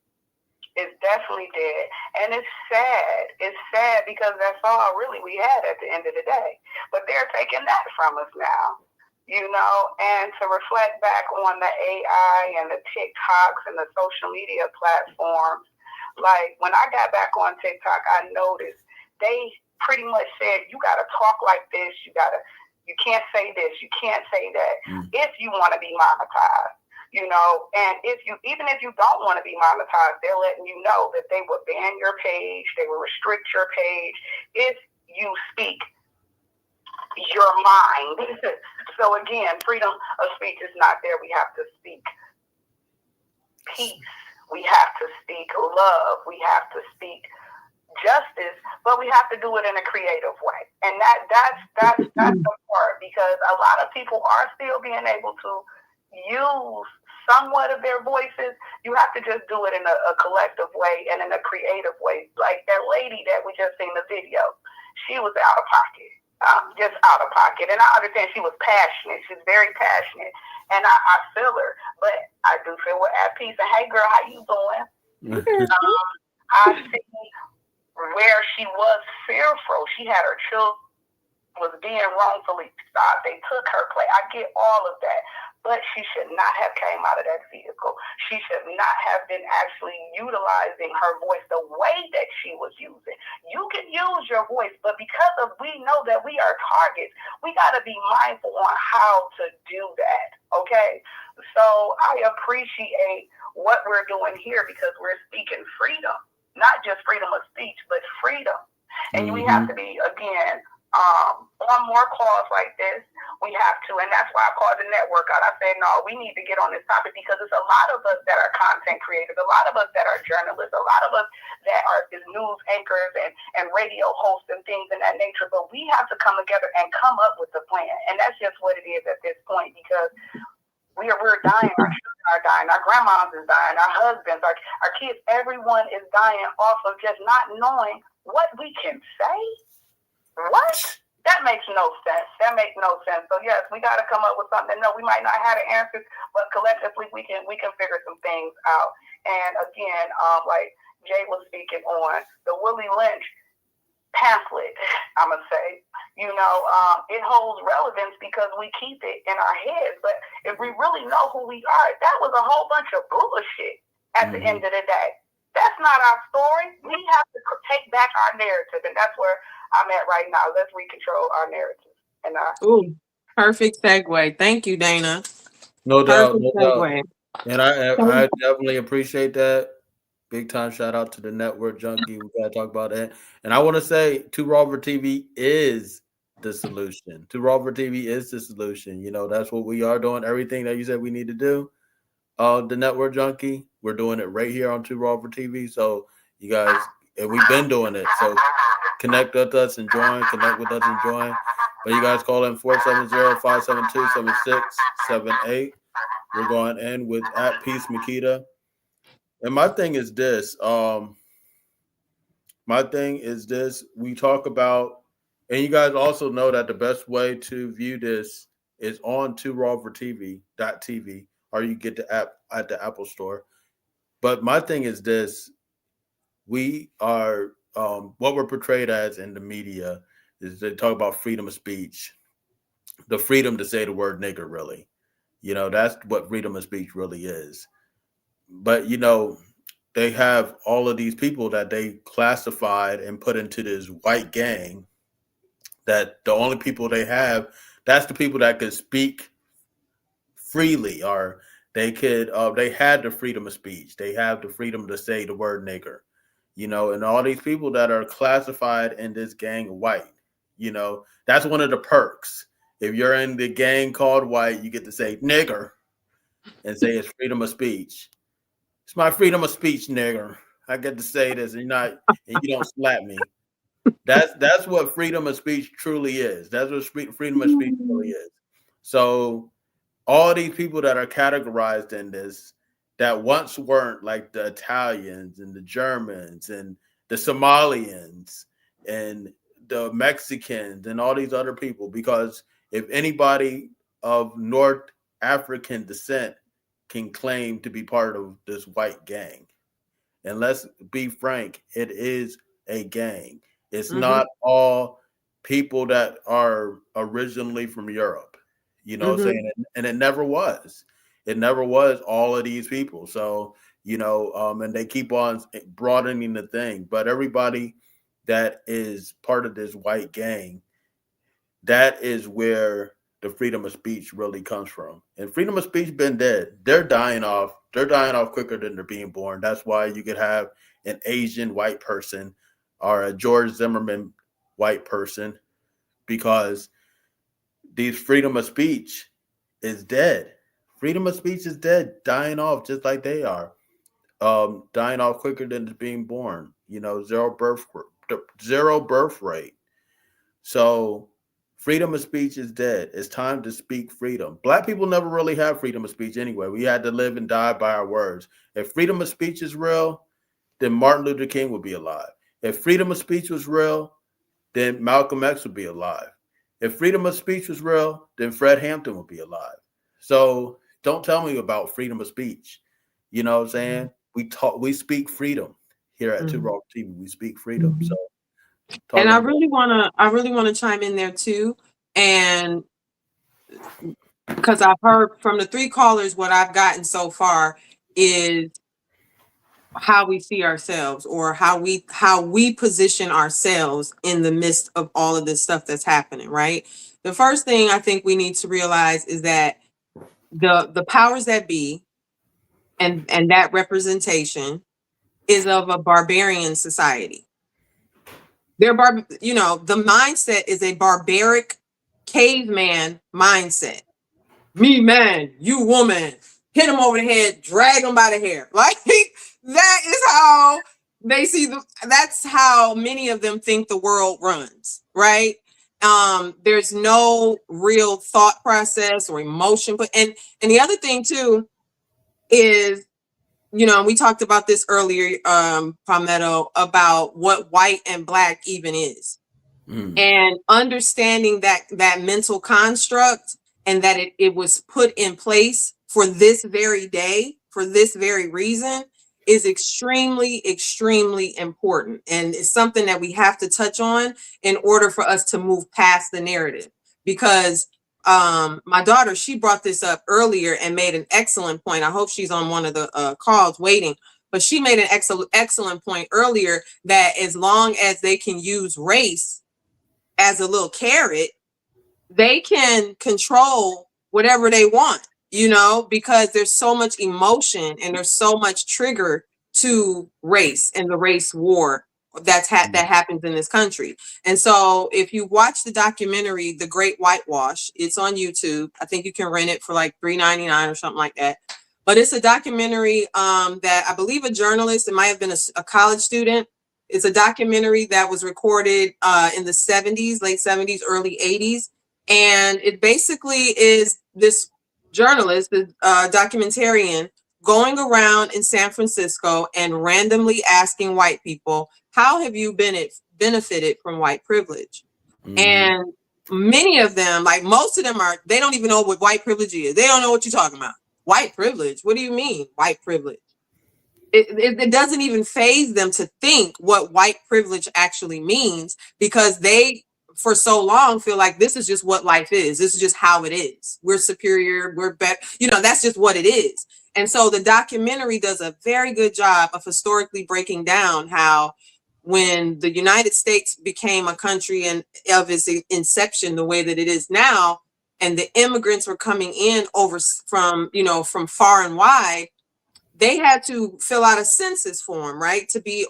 It's definitely dead. And it's sad. It's sad because that's all really we had at the end of the day. But they're taking that from us now, and to reflect back on the AI and the TikToks and the social media platforms. Like, when I got back on TikTok, I noticed they pretty much said, you got to talk like this. You can't say this. You can't say that if you want to be monetized, and even if you don't want to be monetized, they're letting you know that they will ban your page. They will restrict your page if you speak your mind. So again, freedom of speech is not there. We have to speak peace. We have to speak love. We have to speak justice, but we have to do it in a creative way. And that's the part, because a lot of people are still being able to use somewhat of their voices. You have to just do it in a collective way and in a creative way. Like that lady that we just seen the video, she was out of pocket. Just out of pocket. And I understand she was passionate. She's very passionate. And I feel her. But I do feel we're at peace. And hey, girl, how you doing? I see where she was fearful. She had her children was being wrongfully stopped. They took her place. I get all of that. But she should not have came out of that vehicle. She should not have been actually utilizing her voice the way that she was using. You can use your voice, but because we know that we are targets, we got to be mindful on how to do that, okay? So I appreciate what we're doing here because we're speaking freedom, not just freedom of speech, but freedom. And we have to be, again, on more calls like this. We have to, and that's why I called the network out. I said, no, we need to get on this topic because it's a lot of us that are content creators, a lot of us that are journalists, a lot of us that are news anchors and radio hosts and things in that nature. But we have to come together and come up with a plan. And that's just what it is at this point, because we're dying. Our children are dying. Our grandmas is dying. Our husbands, our kids, everyone is dying off of just not knowing what we can say. What? That makes no sense. That makes no sense. So yes, we got to come up with something. No, we might not have the answers, but collectively we can figure some things out. And again, like Jay was speaking on the Willie Lynch pamphlet, I'm gonna say, it holds relevance because we keep it in our heads. But if we really know who we are, that was a whole bunch of bullshit at the end of the day. That's not our story. We have to take back our narrative, and that's where I'm at right now. Let's recontrol our narrative. And Ooh, perfect segue. Thank you, Dana. No doubt, Perfect no doubt. segue. And I definitely appreciate that. Big time shout out to the Network Junkie. We gotta talk about that. And I want to say, Too Raw for TV is the solution. Too Raw for TV is the solution. That's what we are doing. Everything that you said we need to do. The Network Junkie, we're doing it right here on Too Raw for TV. So you guys, and we've been doing it. So connect with us and join. Connect with us and join. But you guys call in 470-572-7678. We're going in with @Peace Makita. And my thing is this. We talk about, and you guys also know that the best way to view this is on TooRawForTV.tv, or you get the app at the Apple Store. But my thing is this. We are, what we're portrayed as in the media is they talk about freedom of speech, the freedom to say the word nigger, really. That's what freedom of speech really is. But, they have all of these people that they classified and put into this white gang, that the only people they have, that's the people that could speak freely, or they could, they had the freedom of speech. They have the freedom to say the word nigger, and all these people that are classified in this gang white, that's one of the perks. If you're in the gang called white, you get to say nigger and say it's freedom of speech. It's my freedom of speech, nigger. I get to say this, and you don't slap me. That's what freedom of speech truly is. That's what freedom of speech truly is. So all these people that are categorized in this, that once weren't, like the Italians and the Germans and the Somalians and the Mexicans and all these other people, because if anybody of North African descent can claim to be part of this white gang, and let's be frank, it is a gang. It's not all people that are originally from Europe, what I'm saying? And it never was. It never was all of these people. So, and they keep on broadening the thing. But everybody that is part of this white gang, that is where the freedom of speech really comes from. And freedom of speech been dead. They're dying off. They're dying off quicker than they're being born. That's why you could have an Asian white person or a George Zimmerman white person, because these freedom of speech is dead. Freedom of speech is dead, dying off just like they are. Dying off quicker than it's being born. Zero birth rate. So freedom of speech is dead. It's time to speak freedom. Black people never really had freedom of speech anyway. We had to live and die by our words. If freedom of speech is real, then Martin Luther King would be alive. If freedom of speech was real, then Malcolm X would be alive. If freedom of speech was real, then Fred Hampton would be alive. So don't tell me about freedom of speech. You know what I'm saying? We speak freedom here at Too Raw TV. We speak freedom. So. And I really want to chime in there too, and because I've heard from the three callers, what I've gotten so far is how we see ourselves, or how we position ourselves in the midst of all of this stuff that's happening. Right. The first thing I think we need to realize is that the powers that be, and that representation is of a barbarian society. The mindset is a barbaric caveman mindset. Me man, you woman, hit him over the head, drag him by the hair. Like that is how they see that's how many of them think the world runs, right? There's no real thought process or emotion, and the other thing too is, we talked about this earlier, Palmetto, about what white and black even is. And understanding that mental construct, and that it was put in place for this very day, for this very reason, is extremely, extremely important. And it's something that we have to touch on in order for us to move past the narrative. Because my daughter, she brought this up earlier and made an excellent point. I hope she's on one of the calls waiting, but she made an excellent point earlier that as long as they can use race as a little carrot, they can control whatever they want, because there's so much emotion and there's so much trigger to race and the race war that happens in this country. And so if you watch the documentary, The Great Whitewash, it's on YouTube. I think you can rent it for like $3.99 or something like that. But it's a documentary that I believe a journalist, it might have been a college student. It's a documentary that was recorded in the 70s, late 70s, early 80s. And it basically is this journalist, the documentarian, going around in San Francisco and randomly asking white people, how have you benefited from white privilege? And many of them, like most of them they don't even know what white privilege is. They don't know what you're talking about. White privilege? What do you mean, white privilege? It doesn't even faze them to think what white privilege actually means, because they, for so long, feel like this is just what life is. This is just how it is. We're superior. We're better. That's just what it is. And so the documentary does a very good job of historically breaking down how when the United States became a country and of its inception the way that it is now, and the immigrants were coming in from far and wide, they had to fill out a census form, right, to be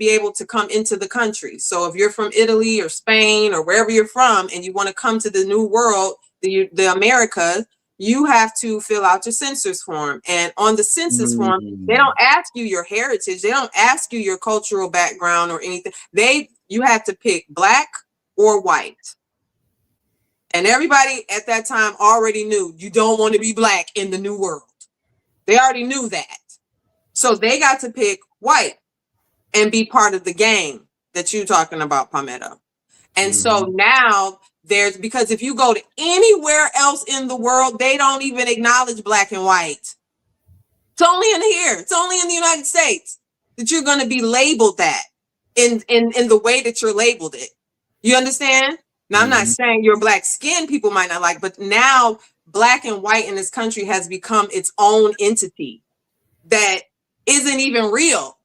able to come into the country. So if you're from Italy or Spain or wherever you're from and you want to come to the new world, the America, you have to fill out your census form. And on the census form, they don't ask you your heritage. They don't ask you your cultural background or anything. You have to pick black or white. And everybody at that time already knew you don't want to be black in the new world. They already knew that. So they got to pick white and be part of the gang that you're talking about, Palmetto. And so now because if you go to anywhere else in the world, they don't even acknowledge black and white. It's only in here. It's only in the United States that you're going to be labeled that in the way that you're labeled it. You understand? Now, I'm not saying your black skin people might not like, but now black and white in this country has become its own entity that isn't even real.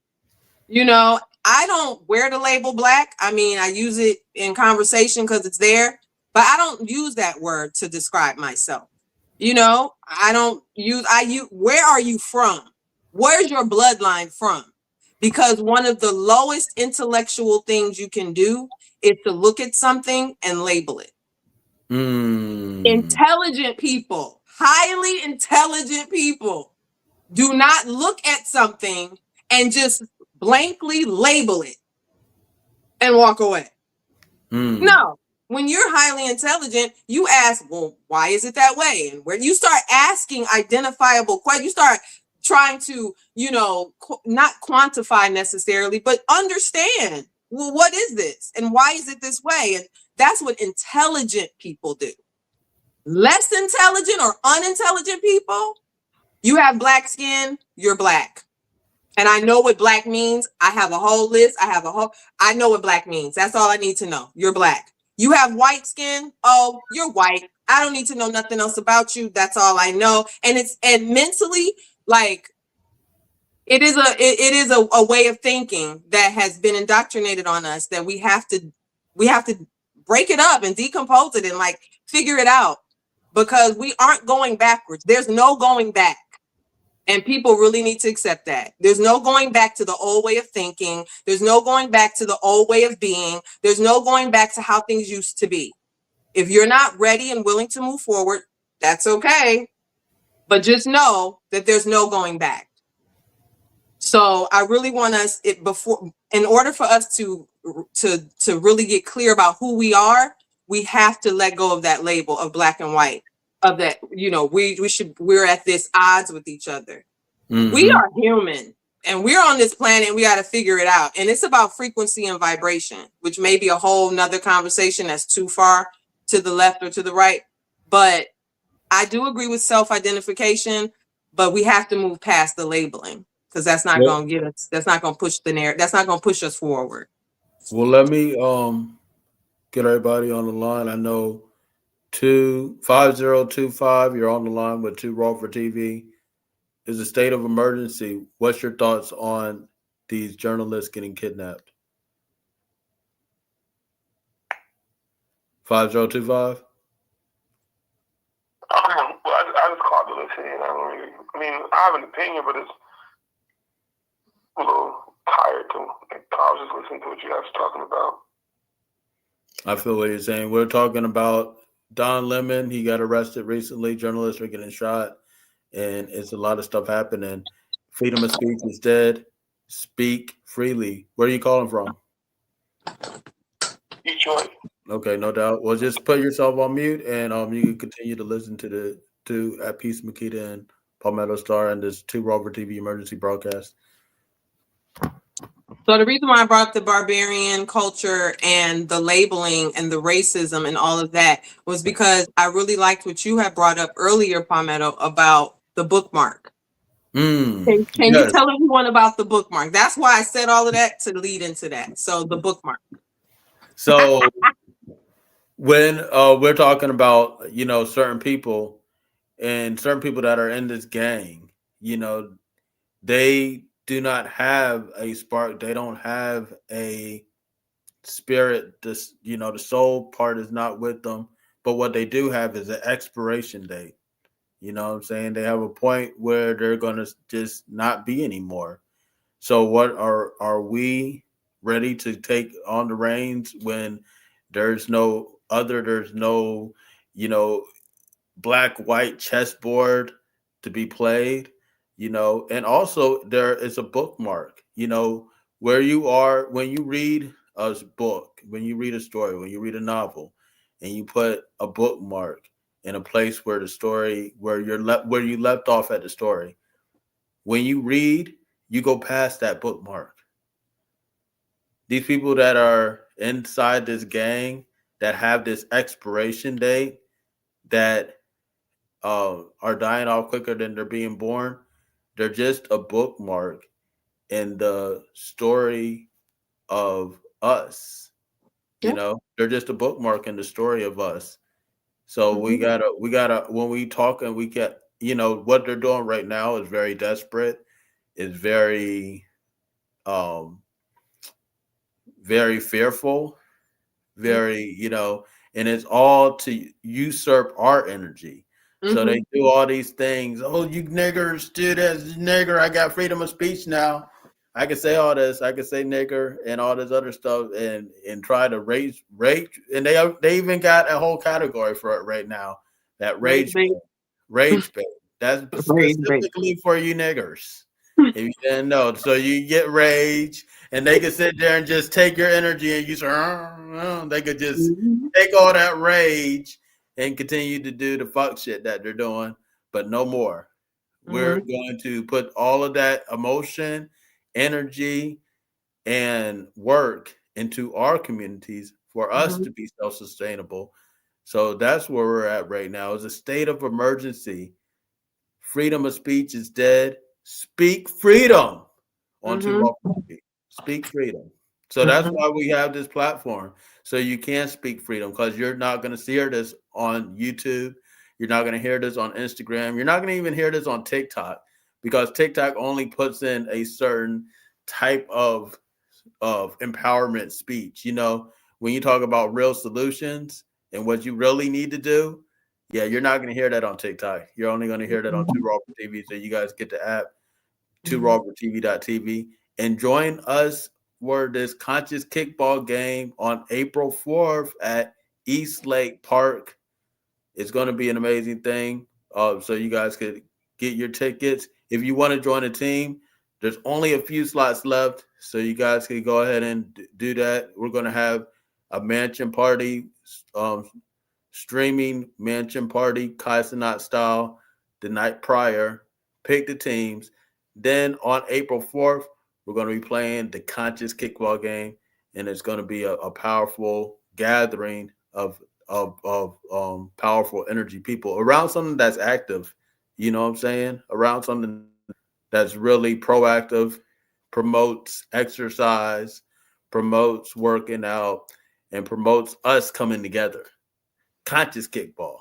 I don't wear the label black. I mean, I use it in conversation because it's there, but I don't use that word to describe myself. I use, where are you from? Where's your bloodline from? Because one of the lowest intellectual things you can do is to look at something and label it. Intelligent people, highly intelligent people, do not look at something and just blankly label it and walk away. No, when you're highly intelligent, you ask, well, why is it that way? And where you start asking identifiable questions, you start trying to, not quantify necessarily, but understand, well, what is this? And why is it this way? And that's what intelligent people do. Less intelligent or unintelligent people, you have black skin, you're black. And I know what black means. I have a whole list. I know what black means. That's all I need to know. You're black. You have white skin. Oh, you're white. I don't need to know nothing else about you. That's all I know. And mentally, like, it is a way of thinking that has been indoctrinated on us that we have to break it up and decompose it and like figure it out, because we aren't going backwards. There's no going back. And people really need to accept that. There's no going back to the old way of thinking. There's no going back to the old way of being. There's no going back to how things used to be. If you're not ready and willing to move forward, that's okay. But just know that there's no going back. So I really want us in order for us to really get clear about who we are, we have to let go of that label of black and white, of that, we're at this odds with each other. Mm-hmm. We are human and we're on this planet and we got to figure it out. And it's about frequency and vibration, which may be a whole nother conversation that's too far to the left or to the right. But I do agree with self-identification, but we have to move past the labeling. Because that's not going to get us. That's not going to push the narrative. That's not going to push us forward. Well, let me get everybody on the line. I know 25025. You're on the line with 2 Raw for TV. Is a state of emergency. What's your thoughts on these journalists getting kidnapped? 5025. I just called to listen in. I have an opinion, but it's a little tired to. I was just listening to what you guys were talking about. I feel what you're saying. We're talking about Don Lemon. He got arrested recently. Journalists are getting shot, and it's a lot of stuff happening. Freedom of speech is dead. Speak freely. Where are you calling from? Detroit. Okay, no doubt. Well, just put yourself on mute, and you can continue to listen to at Peace Makita and Palmetto Star and this 2 Raw for TV emergency broadcast. So the reason why I brought up the barbarian culture and the labeling and the racism and all of that was because I really liked what you had brought up earlier, Palmetto, about the bookmark. Can you tell everyone about the bookmark? That's why I said all of that to lead into that. So the bookmark. So when we're talking about, certain people and certain people that are in this gang, they do not have a spark. They don't have a spirit. The soul part is not with them. But what they do have is an expiration date. You know what I'm saying? They have a point where they're going to just not be anymore. So what are we ready to take on the reins when there's no, black, white chessboard to be played? And also there is a bookmark, where you are when you read a book, when you read a story, when you read a novel, and you put a bookmark in a place where the story, where you left off at the story. When you read, you go past that bookmark. These people that are inside this gang that have this expiration date that are dying off quicker than they're being born, they're just a bookmark in the story of us. They're just a bookmark in the story of us. So we gotta when we talk and we get, what they're doing right now is very desperate. It's very very fearful, very, and it's all to usurp our energy. So they do all these things. Oh, you niggers do this, nigger. I got freedom of speech now. I can say all this. I can say nigger and all this other stuff and try to rage. And they even got a whole category for it right now. That rage bait. Rage bait. That's specifically for you niggers. If you didn't know. So you get rage and they could sit there and just take your energy and you say, they could just take all that rage and continue to do the fuck shit that they're doing, but no more. We're going to put all of that emotion, energy, and work into our communities for us to be self-sustainable. So that's where we're at right now. It's a state of emergency. Freedom of speech is dead. Speak freedom on 2 Raw for TV. Speak freedom. So that's why we have this platform. So you can speak freedom, because you're not going to hear this on YouTube. You're not going to hear this on Instagram. You're not going to even hear this on TikTok, because TikTok only puts in a certain type of empowerment speech. When you talk about real solutions and what you really need to do, Yeah, you're not going to hear that on TikTok. You're only going to hear that on Two Raw for TV. So you guys get the app, TwoRawForTV.tv, and join us for this conscious kickball game on April 4th at East Lake Park. It's going to be an amazing thing. So you guys could get your tickets. If you want to join a team, there's only a few slots left. So you guys can go ahead and do that. We're going to have a mansion party, streaming mansion party, Kaizenat style, the night prior. Pick the teams. Then on April 4th, we're going to be playing the conscious kickball game, and it's going to be a powerful gathering of powerful energy people around something that's active. You know what I'm saying? Around something that's really proactive, promotes exercise, promotes working out, and promotes us coming together. Conscious kickball.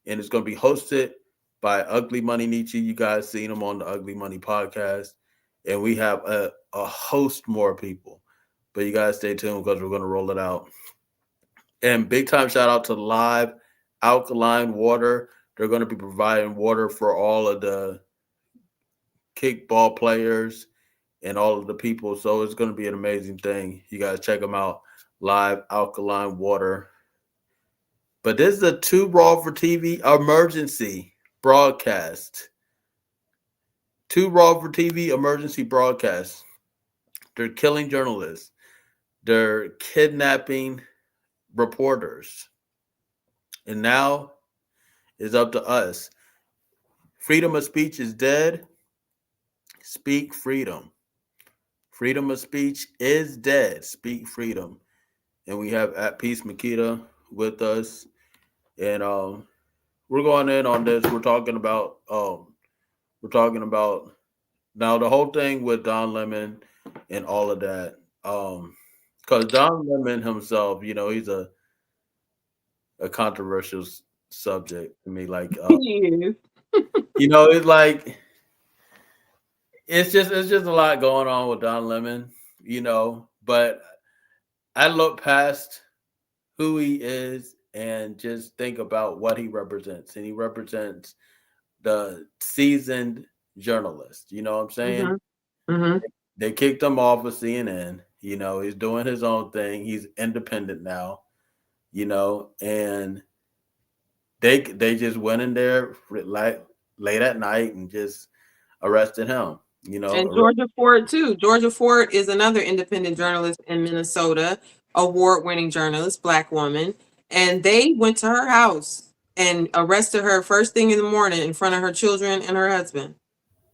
And it's going to be hosted by Ugly Money Nietzsche. You guys seen him on the Ugly Money podcast. And we have a host more people. But you guys stay tuned because we're going to roll it out. And big time shout out to Live Alkaline Water. They're going to be providing water for all of the kickball players and all of the people. So it's going to be an amazing thing. You guys check them out. Live Alkaline Water. But this is a Two Raw for TV emergency broadcast. Two Raw for TV emergency broadcast. They're killing journalists. They're kidnapping reporters. And now it's up to us. Freedom of speech is dead. Speak freedom. Freedom of speech is dead. Speak freedom. And we have at Peace Makita with us. And we're going in on this. We're talking about now the whole thing with Don Lemon and all of that. Because Don Lemon himself, you know, he's a controversial subject to me. Like, you know, it's like it's just a lot going on with Don Lemon, you know. But I look past who he is and just think about what he represents, and he represents the seasoned journalist. You know what I'm saying? Mm-hmm. Mm-hmm. They kicked him off of CNN. You know, he's doing his own thing. He's independent now, you know, and they just went in there late at night and just arrested him, you know. And Georgia Ford, too. Georgia Ford is another independent journalist in Minnesota, award-winning journalist, Black woman. And they went to her house and arrested her first thing in the morning in front of her children and her husband.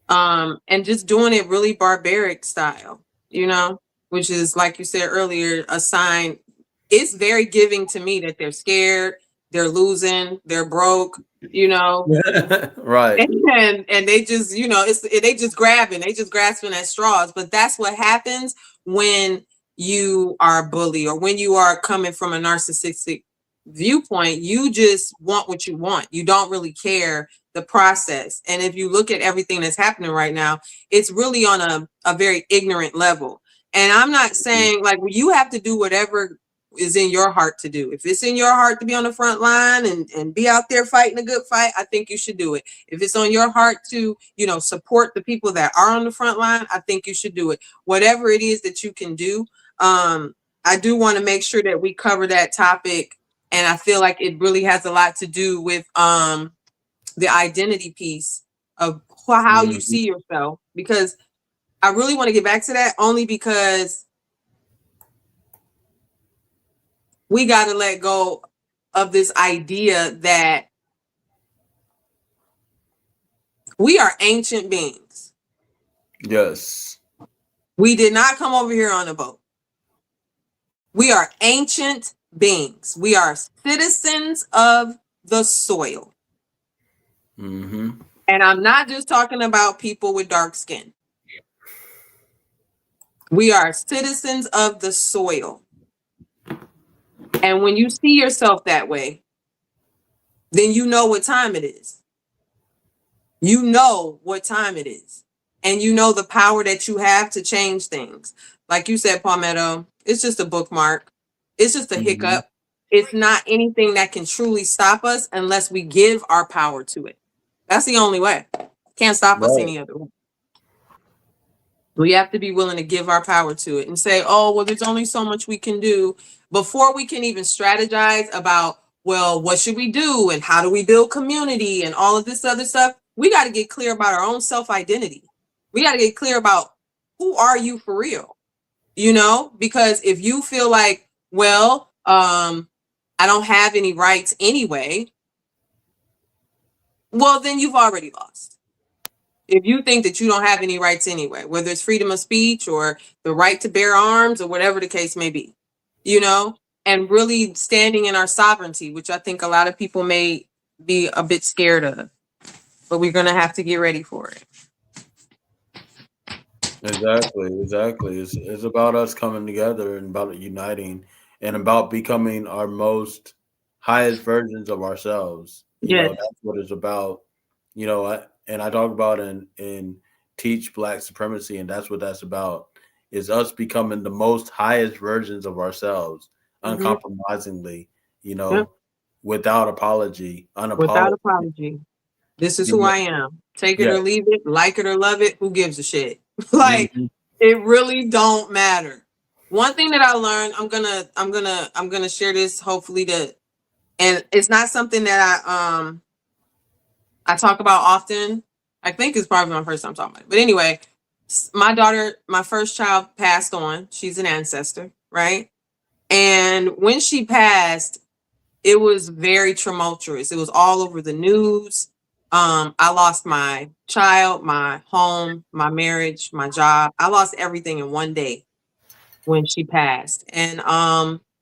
And just doing it really barbaric style, you know, which is, like you said earlier, a sign. It's very giving to me that they're scared, they're losing, they're broke, you know. Right. And they just, you know, they just grasping at straws. But that's what happens when you are a bully or when you are coming from a narcissistic viewpoint. You just want what you want. You don't really care the process. And if you look at everything that's happening right now, it's really on a very ignorant level. And I'm not saying like you have to do whatever is in your heart to do. If it's in your heart to be on the front line and be out there fighting a good fight, I think you should do it. If it's on your heart to, you know, support the people that are on the front line, I think you should do it. Whatever it is that you can do. I do want to make sure that we cover that topic. And I feel like it really has a lot to do with the identity piece of how you see yourself, because I really want to get back to that only because we got to let go of this idea that we are ancient beings. Yes. We did not come over here on a boat. We are ancient beings. We are citizens of the soil. Mm-hmm. And I'm not just talking about people with dark skin. We are citizens of the soil. And when you see yourself that way, then you know what time it is. You know what time it is. And you know the power that you have to change things. Like you said, Palmetto, it's just a bookmark. It's just a hiccup. it's not anything that can truly stop us unless we give our power to it. That's the only way. Can't stop us any other way. We have to be willing to give our power to it and say, oh, well, there's only so much we can do before we can even strategize about, well, what should we do and how do we build community and all of this other stuff. We got to get clear about our own self-identity. We got to get clear about who are you for real, you know, because if you feel like, well, I don't have any rights anyway, well, then you've already lost. If you think that you don't have any rights anyway, whether it's freedom of speech or the right to bear arms or whatever the case may be, you know, and really standing in our sovereignty, which I think a lot of people may be a bit scared of, but we're going to have to get ready for it. Exactly. It's about us coming together and about uniting and about becoming our most highest versions of ourselves. You know, that's what it's about. You know, and I talk about and teach Black supremacy, and that's what that's about, is us becoming the most highest versions of ourselves, uncompromisingly, you know, without apology, without apology. This is who I am. Take it or leave it, like it or love it. Who gives a shit? Like, it really don't matter. One thing that I learned, I'm gonna share this hopefully and it's not something that I talk about often. I think it's probably my first time talking about it. But anyway, my daughter, my first child passed on. She's an ancestor, right? And when she passed, it was very tumultuous. It was all over the news. I lost my child, my home, my marriage, my job. I lost everything in one day when she passed. And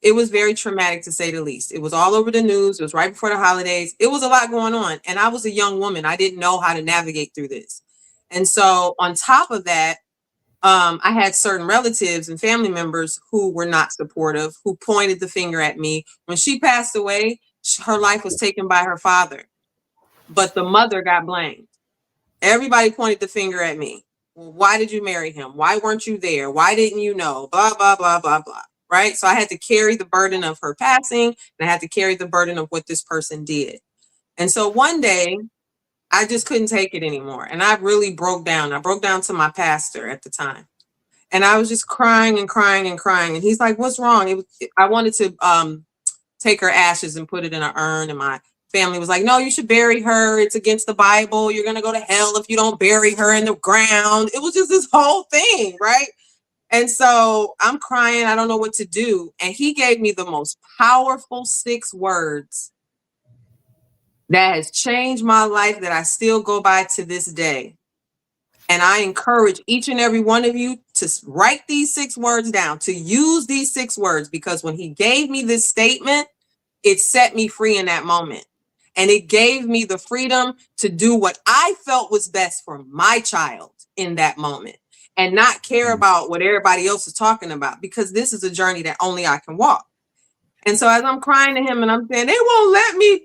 it was very traumatic, to say the least. It was all over the news. It was right before the holidays. It was a lot going on. And I was a young woman. I didn't know how to navigate through this. And so on top of that, I had certain relatives and family members who were not supportive, who pointed the finger at me. When she passed away, her life was taken by her father, but the mother got blamed. Everybody pointed the finger at me. Well, why did you marry him? Why weren't you there? Why didn't you know? Blah, blah, blah, blah, blah. Right? So I had to carry the burden of her passing, and I had to carry the burden of what this person did. And so one day, I just couldn't take it anymore. And I really broke down. I broke down to my pastor at the time. And I was just crying and crying and crying. And he's like, what's wrong? I wanted to take her ashes and put it in an urn. And my family was like, no, you should bury her. It's against the Bible. You're going to go to hell if you don't bury her in the ground. It was just this whole thing, right? And so I'm crying. I don't know what to do. And he gave me the most powerful 6 words that has changed my life, that I still go by to this day. And I encourage each and every one of you to write these 6 words down, to use these 6 words, because when he gave me this statement, it set me free in that moment. And it gave me the freedom to do what I felt was best for my child in that moment, and not care about what everybody else is talking about, because this is a journey that only I can walk. And so as I'm crying to him and I'm saying, they won't let me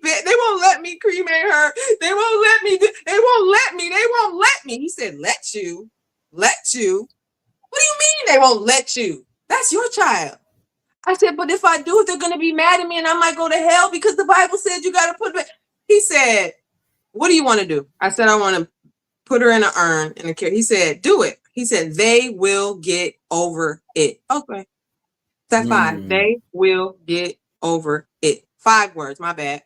cremate her. They won't let me. He said, let you. What do you mean they won't let you? That's your child. I said, but if I do it, they're going to be mad at me and I might go to hell because the Bible said you got to put it. He said, what do you want to do? I said, I want to put her in an urn in a care. He said, do it. He said, they will get over it. Okay. That's 5. They will get over it. 5 words, my bad.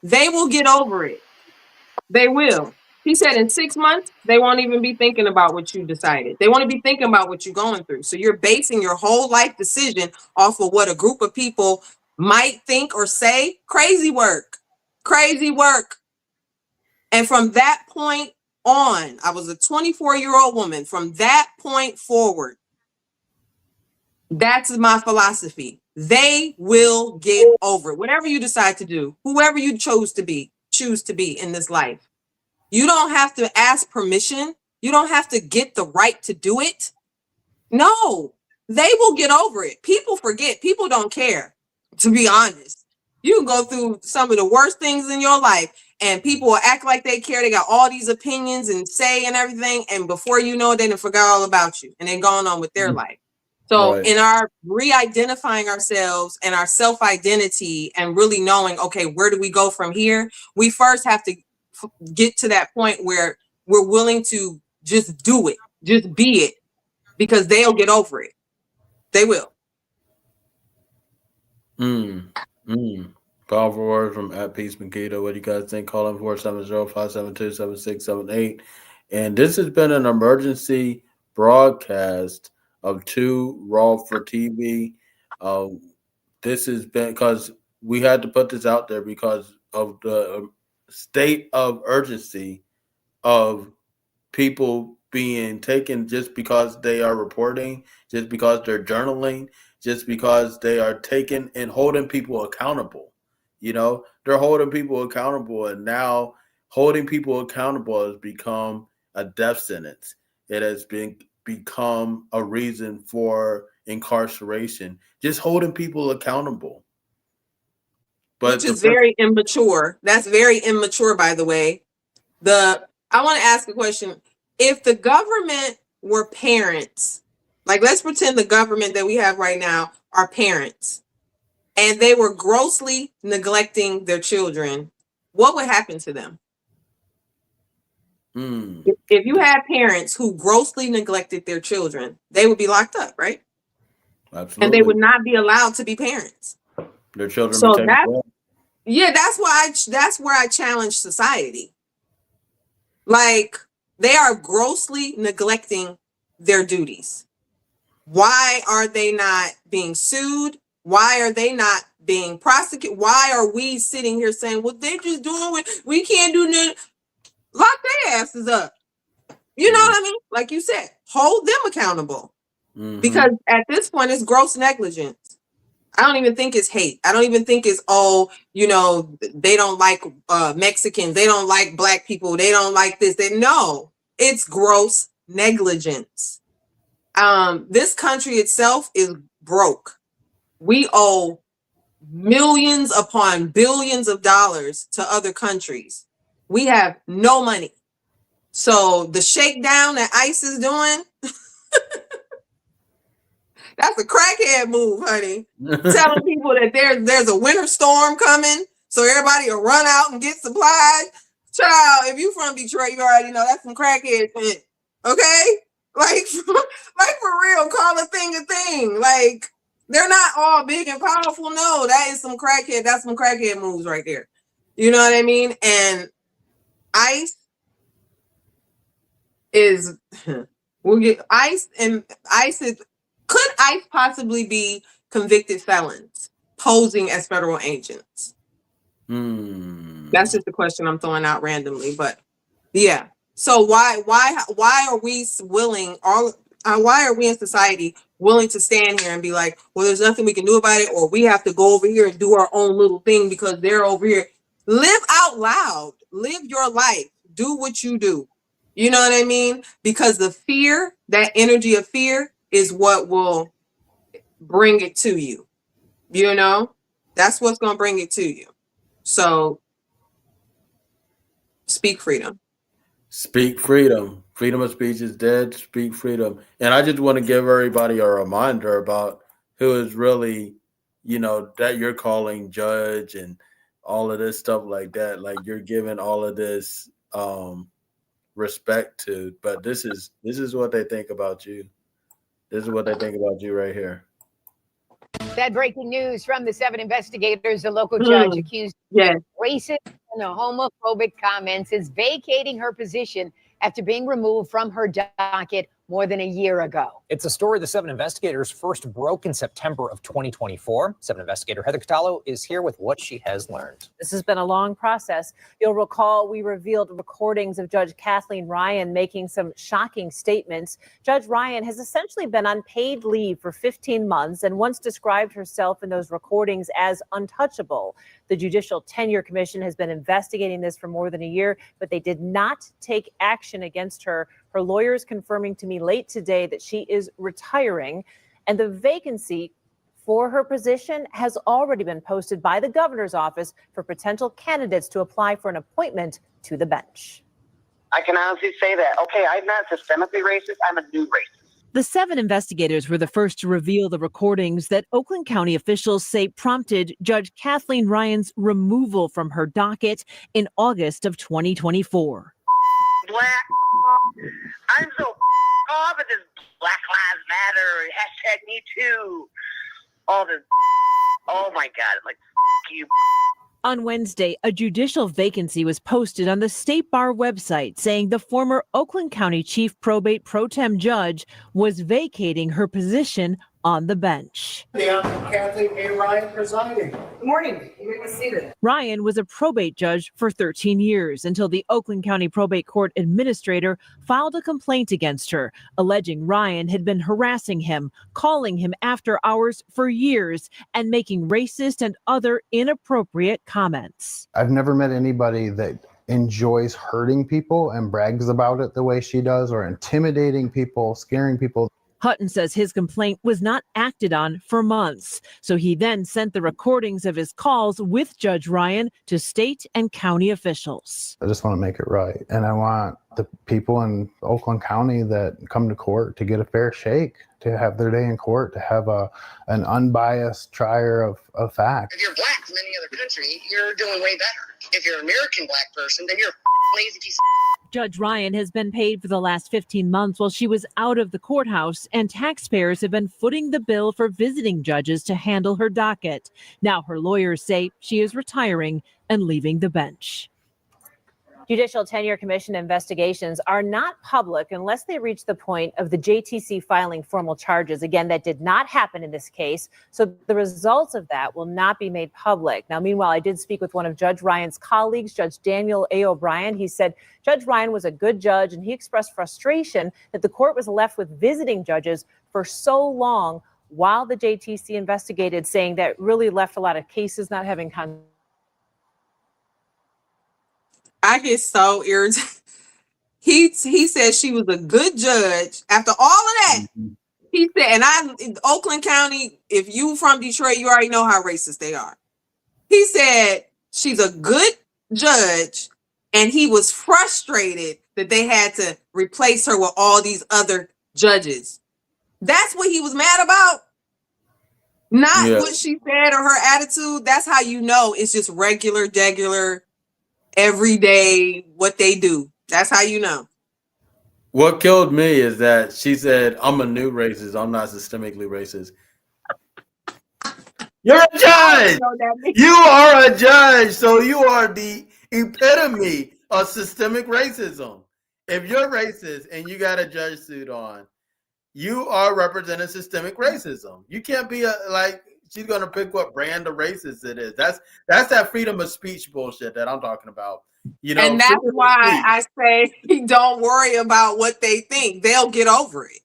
They will get over it. They will. He said in 6 months, they won't even be thinking about what you decided. They want to be thinking about what you're going through. So you're basing your whole life decision off of what a group of people might think or say. Crazy work. And from that point on, I was a 24-year-old woman. From that point forward, that's my philosophy. They will get over it. Whatever you decide to do, whoever you choose to be in this life. You don't have to ask permission. You don't have to get the right to do it. No, they will get over it. People forget. People don't care, to be honest. You can go through some of the worst things in your life and people will act like they care. They got all these opinions and say and everything. And before you know it, they done forgot all about you and they're going on with their life. So Right. in our re-identifying ourselves and our self-identity and really knowing, okay, where do we go from here? We first have to get to that point where we're willing to just do it, just be it, because they'll get over it. They will. Powerful words from at Peace Makita. What do you guys think? Call in 470-572-7678. And this has been an emergency broadcast of 2 Raw for TV. This has been because we had to put this out there because of the state of urgency of people being taken just because they are reporting, just because they're journaling, just because they are taking and holding people accountable. You know, they're holding people accountable, and now holding people accountable has become a death sentence. It has become a reason for incarceration. Just holding people accountable. But which is very immature. That's very immature, by the way. I want to ask a question. If the government were parents, like let's pretend the government that we have right now are parents, and they were grossly neglecting their children, what would happen to them? If you had parents who grossly neglected their children, they would be locked up, right? Absolutely. And they would not be allowed to be parents. Their children So be taken away. Yeah, that's where I challenge society. Like, they are grossly neglecting their duties. Why are they not being sued? Why are they not being prosecuted? Why are we sitting here saying, well, they're just doing what we can't do nothing? Lock their asses up. You know what I mean? Like you said, hold them accountable. Because at this point, it's gross negligence. I don't even think it's hate. I don't even think it's, they don't like Mexicans. They don't like Black people. They don't like this. No, it's gross negligence. This country itself is broke. We owe millions upon billions of dollars to other countries. We have no money. So the shakedown that ICE is doing, that's a crackhead move, honey. Telling people that there's a winter storm coming, so everybody will run out and get supplies. Child, if you from Detroit, you already know that's some crackhead shit. Okay? Like for real, call a thing. Like, they're not all big and powerful. No, that is some crackhead. That's some crackhead moves right there. You know what I mean? And ICE is could ICE possibly be convicted felons posing as federal agents? That's just a question I'm throwing out randomly, but yeah. So why are we willing? Why are we in society willing to stand here and be like, well, there's nothing we can do about it, or we have to go over here and do our own little thing because they're over here? Live out loud. Live your life. Do what you do. You know what I mean? Because the fear, that energy of fear, is what will bring it to you. You know? That's what's going to bring it to you. So, speak freedom. Speak freedom. Freedom of speech is dead. Speak freedom. And I just want to give everybody a reminder about who is really, that you're calling judge and all of this stuff like that. Like, you're giving all of this respect to, but this is what they think about you. This is what they think about you right here. That breaking news from the 7 investigators, a local judge accused of racist and homophobic comments is vacating her position after being removed from her docket more than a year ago. It's a story the 7 investigators first broke in September of 2024. 7 investigator Heather Cataldo is here with what she has learned. This has been a long process. You'll recall we revealed recordings of Judge Kathleen Ryan making some shocking statements. Judge Ryan has essentially been on paid leave for 15 months and once described herself in those recordings as untouchable. The Judicial Tenure Commission has been investigating this for more than a year, but they did not take action against her. Her lawyers confirming to me late today that she is retiring, and the vacancy for her position has already been posted by the governor's office for potential candidates to apply for an appointment to the bench. I can honestly say that, okay, I'm not systemically racist, I'm a new racist. The 7 investigators were the first to reveal the recordings that Oakland County officials say prompted Judge Kathleen Ryan's removal from her docket in August of 2024. Black. I'm so off at this Black Lives Matter, hashtag Me Too, all this. Oh my God, I'm like, you. On Wednesday, a judicial vacancy was posted on the State Bar website saying the former Oakland County Chief Probate Pro Tem Judge was vacating her position on the bench. Kathleen A. Ryan presiding. Good morning. You may be seated. Ryan was a probate judge for 13 years until the Oakland County Probate Court administrator filed a complaint against her, alleging Ryan had been harassing him, calling him after hours for years, and making racist and other inappropriate comments. I've never met anybody that enjoys hurting people and brags about it the way she does, or intimidating people, scaring people. Hutton says his complaint was not acted on for months, so he then sent the recordings of his calls with Judge Ryan to state and county officials. I just want to make it right. And I want the people in Oakland County that come to court to get a fair shake, to have their day in court, to have an unbiased trier of facts. If you're black from any other country, you're doing way better. If you're an American black person, then you're lazy piece of. Judge Ryan has been paid for the last 15 months while she was out of the courthouse, and taxpayers have been footing the bill for visiting judges to handle her docket. Now her lawyers say she is retiring and leaving the bench. Judicial Tenure Commission investigations are not public unless they reach the point of the JTC filing formal charges. Again, that did not happen in this case, so the results of that will not be made public. Now, meanwhile, I did speak with one of Judge Ryan's colleagues, Judge Daniel A. O'Brien. He said Judge Ryan was a good judge, and he expressed frustration that the court was left with visiting judges for so long while the JTC investigated, saying that really left a lot of cases not having I get so irritated. He said she was a good judge. After all of that, he said, and Oakland County, if you from Detroit, you already know how racist they are. He said she's a good judge, and he was frustrated that they had to replace her with all these other judges. That's what he was mad about. Not what she said or her attitude. That's how you know it's just regular, every day, what they do. That's how you know. What killed me is that she said, I'm a new racist. I'm not systemically racist. You're a judge. You are a judge. So you are the epitome of systemic racism. If you're racist and you got a judge suit on, you are representing systemic racism. You can't be she's going to pick what brand of racist it is. That's that freedom of speech bullshit that I'm talking about. You know, and that's why I say don't worry about what they think. They'll get over it.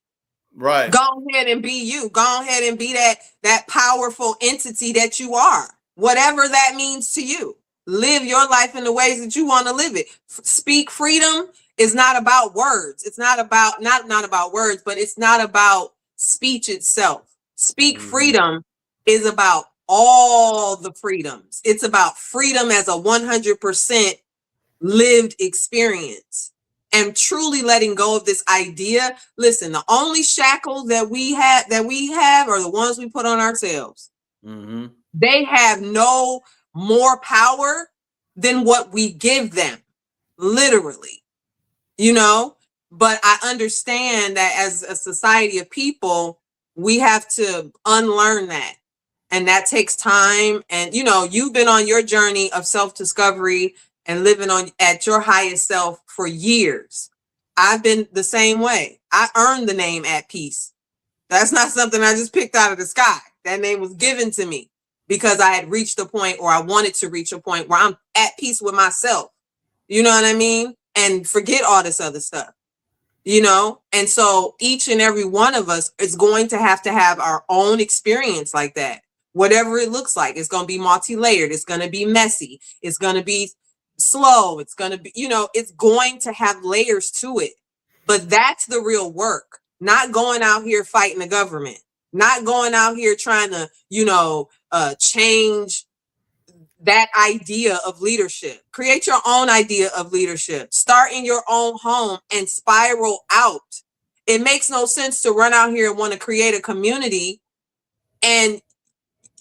Right. Go ahead and be you. Go ahead and be that powerful entity that you are. Whatever that means to you. Live your life in the ways that you want to live it. Speak freedom is not about words. It's not about not about words, but it's not about speech itself. Speak freedom is about all the freedoms. It's about freedom as a 100% lived experience and truly letting go of this idea. Listen, the only shackles that we have are the ones we put on ourselves. They have no more power than what we give them, literally, but I understand that as a society of people, we have to unlearn that. And that takes time. And, you've been on your journey of self-discovery and living at your highest self for years. I've been the same way. I earned the name At Peace. That's not something I just picked out of the sky. That name was given to me because I had reached a point, or I wanted to reach a point where I'm at peace with myself. You know what I mean? And forget all this other stuff. And so each and every one of us is going to have our own experience like that. Whatever it looks like, it's going to be multi-layered. It's going to be messy. It's going to be slow. It's going to be, it's going to have layers to it. But that's the real work. Not going out here fighting the government. Not going out here trying to, change that idea of leadership. Create your own idea of leadership. Start in your own home and spiral out it makes no sense to run out here and want to create a community and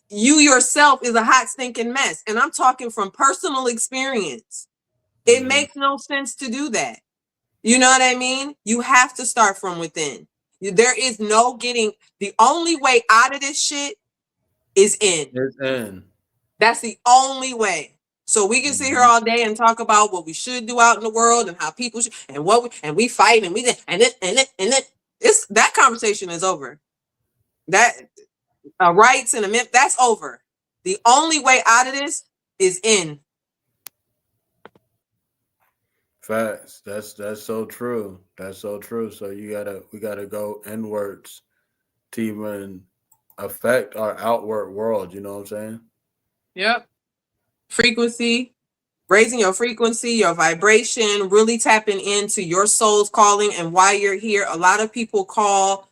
you yourself is a hot stinking mess. And I'm talking from personal experience. It makes no sense to do that. You know what I mean? You have to start from within. There is no getting, the only way out of this shit is in. It's in. That's the only way. So we can sit here all day and talk about what we should do out in the world and how people should, and what we, and we fight and we and it's that conversation is over. That rights and amendment, that's over. The only way out of this is in. Facts. That's so true. That's so true. So we gotta go inwards to even affect our outward world. You know what I'm saying? Yep. Frequency, raising your frequency, your vibration, really tapping into your soul's calling and why you're here. A lot of people call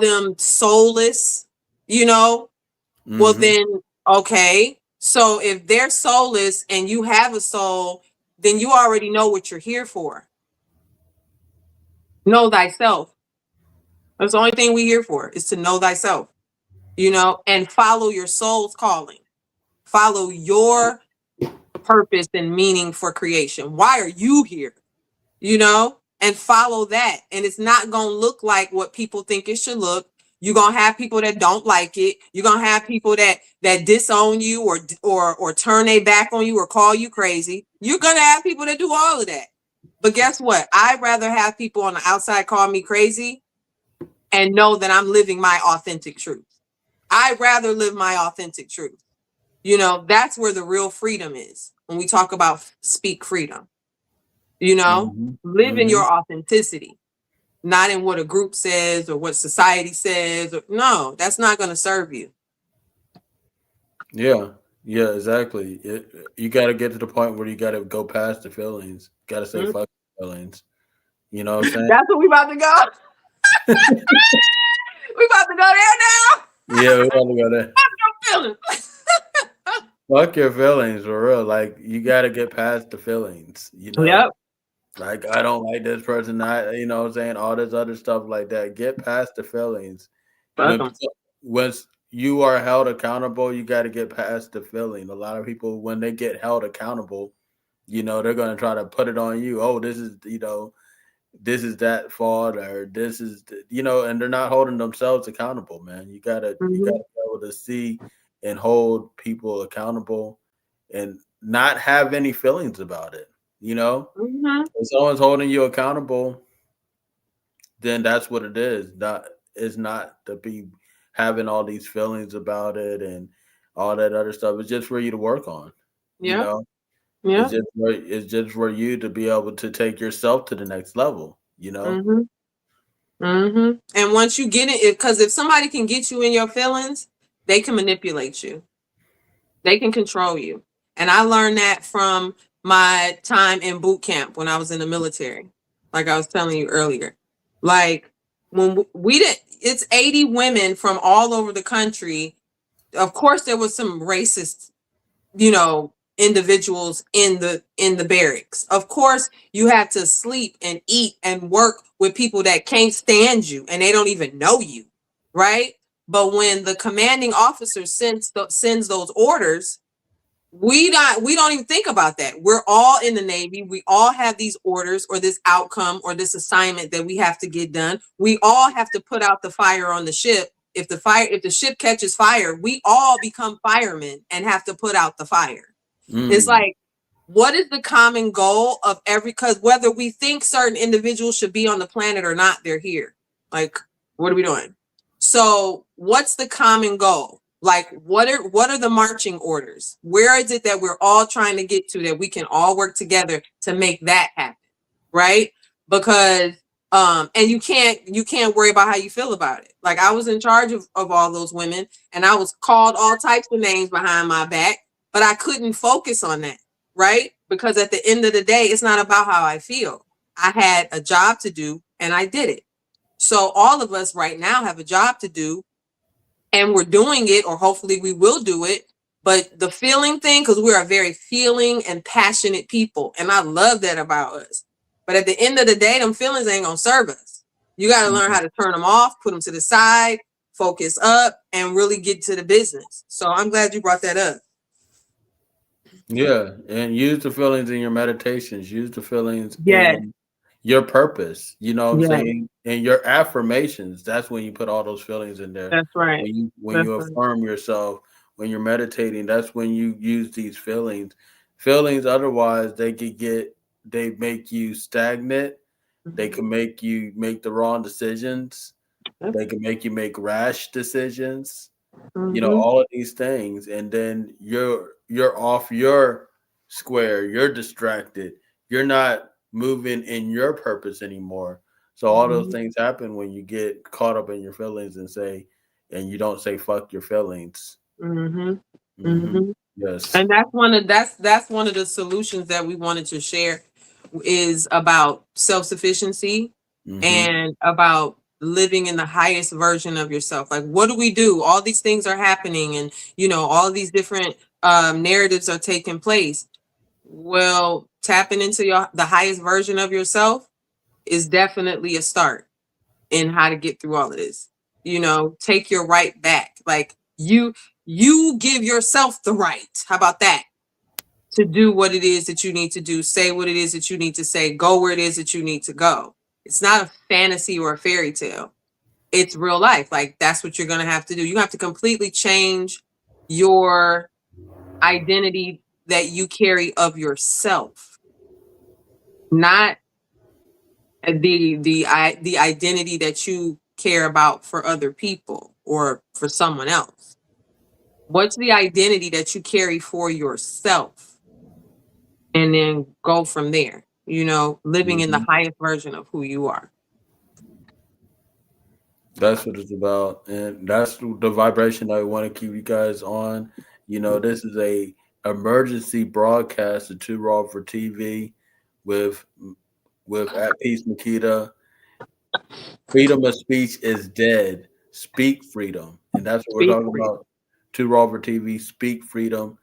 them soulless, you know. Well then, okay. So if they're soulless and you have a soul, then you already know what you're here for. Know thyself. That's the only thing we're here for, is to know thyself, you know, and follow your soul's calling. Follow your purpose and meaning for creation. Why are you here? You know, and follow that. And it's not going to look like what people think it should look. You're going to have people that don't like it. You're going to have people that disown you or turn their back on you or call you crazy. You're going to have people that do all of that. But guess what? I'd rather have people on the outside call me crazy and know that I'm living my authentic truth. I'd rather live my authentic truth. You know, that's where the real freedom is. When we talk about speak freedom, you know, live in your authenticity, not in what a group says or what society says. No, that's not going to serve you. Yeah, exactly. You got to get to the point where you got to go past the feelings. Got to say fuck feelings. You know what I'm saying? That's what we about to go. We about to go there now. Yeah, we about to go there. Fuck your feelings. Fuck your feelings, for real. Like, you got to get past the feelings. You know? Yep. Like, I don't like this person. You know what I'm saying? All this other stuff like that. Get past the feelings. When you are held accountable, you got to get past the feeling. A lot of people, when they get held accountable, you know, they're going to try to put it on you. Oh, this is, you know, this is that fault, or this is, you know, and they're not holding themselves accountable, man. You gotta be able to see and hold people accountable and not have any feelings about it. You know, if someone's holding you accountable, then that's what it is. It's not to be having all these feelings about it and all that other stuff. It's just for you to work on. You know? Yeah. It's just for you to be able to take yourself to the next level, you know? And once you get it, because if somebody can get you in your feelings, they can manipulate you. They can control you. And I learned that from my time in boot camp when I was in the military, like I was telling you earlier. Like, when it's 80 women from all over the country. Of course, there was some racist, you know, individuals in the barracks. Of course, you have to sleep and eat and work with people that can't stand you and they don't even know you, right? But when the commanding officer sends those orders, we don't even think about that. We're all in the Navy. We all have these orders or this outcome or this assignment that we have to get done. We all have to put out the fire on the ship. If the ship catches fire, we all become firemen and have to put out the fire. It's like, what is the common goal of because whether we think certain individuals should be on the planet or not, they're here. Like, what are we doing? So what's the common goal? Like, what are the marching orders? Where is it that we're all trying to get to that we can all work together to make that happen? Right? Because and you can't worry about how you feel about it. Like, I was in charge of all those women and I was called all types of names behind my back, but I couldn't focus on that, right? Because at the end of the day, it's not about how I feel. I had a job to do and I did it. So all of us right now have a job to do and we're doing it, or hopefully we will do it. But the feeling thing, because we're a very feeling and passionate people, and I love that about us. But at the end of the day, them feelings ain't gonna serve us. You got to learn how to turn them off, put them to the side, focus up, and really get to the business. So I'm glad you brought that up. Yeah, and use the feelings in your meditations. Use the feelings Yes. in your purpose. You know what I'm Yes. saying? And your affirmations. That's when you put all those feelings in there. That's right. When you That's right. affirm yourself, when you're meditating, that's when you use these feelings. Feelings, otherwise, they make you stagnant. They can make you make the wrong decisions. They can make you make rash decisions. You know, all of these things, and then you're off your square. You're distracted. You're not moving in your purpose anymore. So all those things happen when you get caught up in your feelings and you don't say fuck your feelings. Yes. And that's one of the solutions that we wanted to share, is about self-sufficiency and about living in the highest version of yourself. Like, what do we do? All these things are happening, and all these different narratives are taking place. Well, tapping into the highest version of yourself is definitely a start in how to get through all of this. Take your right back. Like, you give yourself the right. How about that? To do what it is that you need to do, say what it is that you need to say, go where it is that you need to go. It's not a fantasy or a fairy tale. It's real life. Like, that's what you're going to have to do. You have to completely change your identity that you carry of yourself, not the identity that you care about for other people or for someone else. What's the identity that you carry for yourself? And then go from there, living in the highest version of who you are. That's what it's about. And that's the vibration that we want to keep you guys on. This is a emergency broadcast of Too Raw for TV with at Peace Makita. Freedom of speech is dead. Speak freedom. And that's what we're talking about. Too Raw for TV. Speak freedom.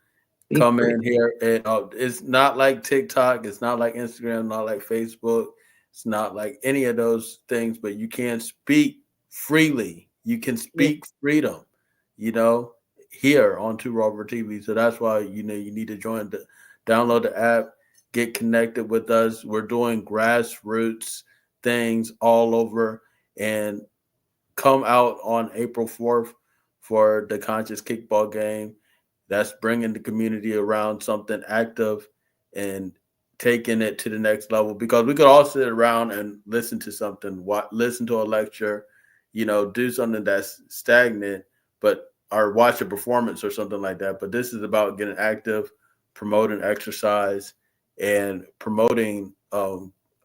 Come in here, and it's not like TikTok, it's not like Instagram, not like Facebook, it's not like any of those things, but you can speak freely. You can speak freedom, here on Too Raw for TV. So that's why you need to download the app, get connected with us. We're doing grassroots things all over, and come out on April 4th for the Conscious Kickball game. That's bringing the community around something active and taking it to the next level, because we could all sit around and listen to something, listen to a lecture, do something that's stagnant, or watch a performance or something like that. But this is about getting active, promoting exercise, and promoting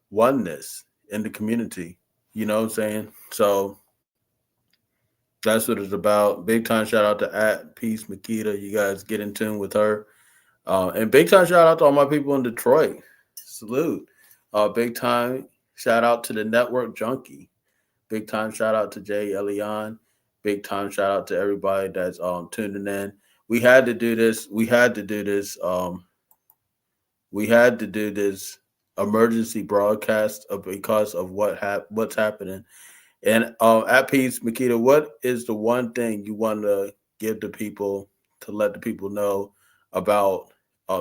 oneness in the community. You know what I'm saying? So that's what it's about. Big time shout out to at Peace Makita. You guys get in tune with her. And big time shout out to all my people in Detroit. Salute. Big time shout out to the Network Junkie. Big time shout out to Jay Elian. Big time shout out to everybody that's tuning in. We had to do this. We had to do this emergency broadcast because of what's happening. And at Peace, Makita, what is the one thing you want to give to people, to let the people know about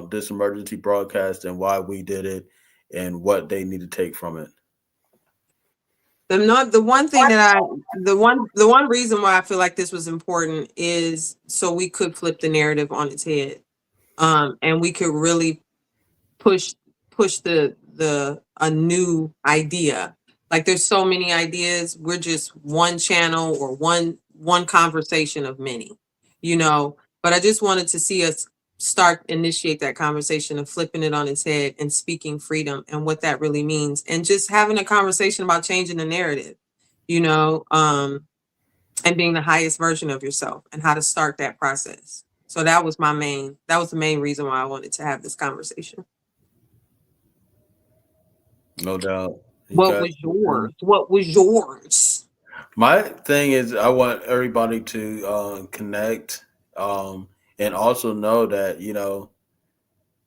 this emergency broadcast and why we did it and what they need to take from it? The one reason why I feel like this was important is so we could flip the narrative on its head, and we could really push a new idea. Like, there's so many ideas. We're just one channel or one conversation of many, but I just wanted to see us initiate that conversation of flipping it on its head and speaking freedom and what that really means, and just having a conversation about changing the narrative, and being the highest version of yourself and how to start that process. So that was the main reason why I wanted to have this conversation. No doubt. What was yours? My thing is, I want everybody to connect, and also know that,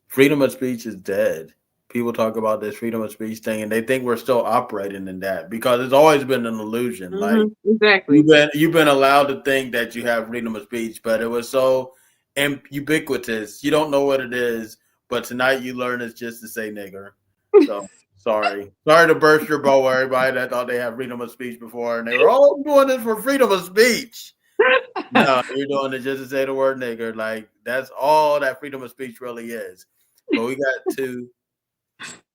freedom of speech is dead. people talk about this freedom of speech thing, and they think we're still operating in that because it's always been an illusion. Like exactly, you've been allowed to think that you have freedom of speech, but it was so ubiquitous. You don't know what it is, but tonight you learn it's just to say nigger. So sorry to burst your bubble, everybody that thought they had freedom of speech before, and they were all doing this for freedom of speech. No, you're doing it just to say the word nigger. Like that's all that freedom of speech really is. But we got to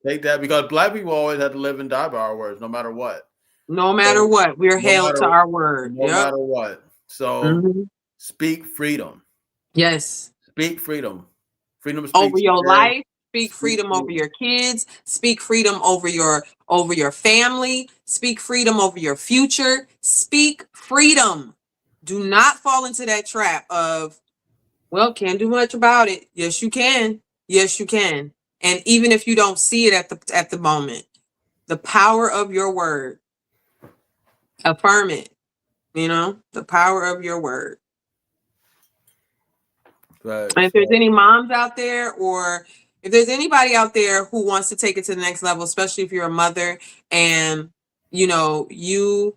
take that because black people always have to live and die by our words, no matter what. No matter what, we're held to our word. No matter what. So speak freedom. Yes. Speak freedom. Freedom of speech over your life. Speak freedom over your kids. Speak freedom over your family. Speak freedom over your future. Speak freedom. Do not fall into that trap of, well, can't do much about it. Yes, you can. Yes, you can. And even if you don't see it at the moment, the power of your word. Affirm it. The power of your word. Right. And if there's any moms out there, or if there's anybody out there who wants to take it to the next level, especially if you're a mother and you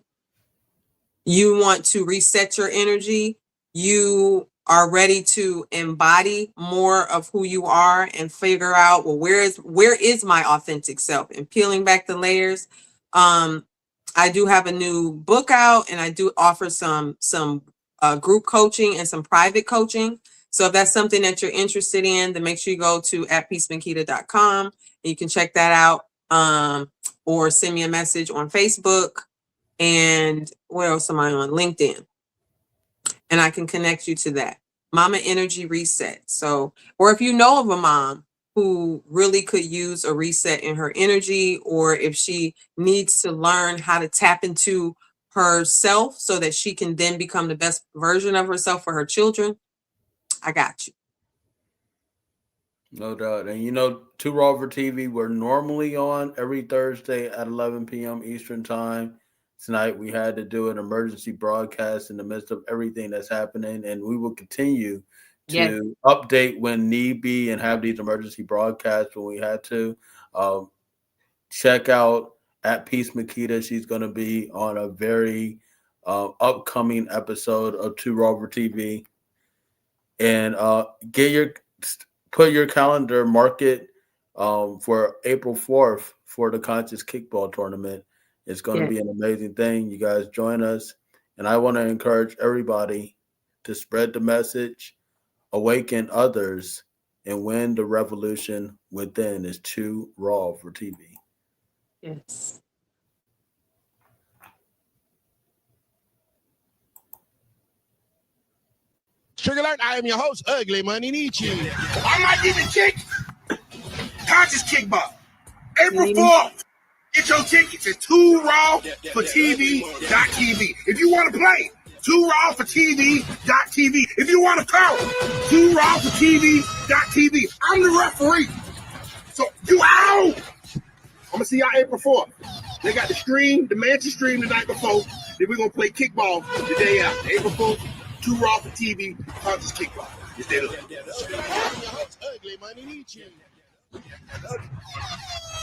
want to reset your energy, you are ready to embody more of who you are and figure out, well, where is my authentic self, and peeling back the layers. I do have a new book out, and I do offer some group coaching and some private coaching. So if that's something that you're interested in, then make sure you go to @peacemakita.com and you can check that out, or send me a message on Facebook. And where else am I on? LinkedIn. And I can connect you to that. Mama Energy Reset. So, or if you know of a mom who really could use a reset in her energy, or if she needs to learn how to tap into herself so that she can then become the best version of herself for her children, I got you. No doubt. And Too Raw for TV, we're normally on every Thursday at 11 p.m. Eastern time. Tonight we had to do an emergency broadcast in the midst of everything that's happening, and we will continue to update when need be and have these emergency broadcasts when we had to. Check out @Peace Makita. She's going to be on a very upcoming episode of Too Raw for TV. And put your calendar, mark it for April 4th for the Conscious Kickball Tournament. It's going to be an amazing thing. You guys join us. And I want to encourage everybody to spread the message, awaken others, and win the revolution within. Is Too Raw for TV. Yes. Sugar Alert, I am your host, Ugly Money Nietzsche. I might need a kick. Conscious Kickball. April 4th. Get your tickets at TooRawForTV.tv. If you want to play, TooRawForTV.tv. If you want to call, TooRawForTV.tv. I'm the referee. So you out. I'm going to see y'all April 4th. They got the Mansion stream the night before. Then we're going to play kickball the day after. April 4th. Too Raw for TV, Conscious Kickball. Is that up? Ugly Money Nietzsche.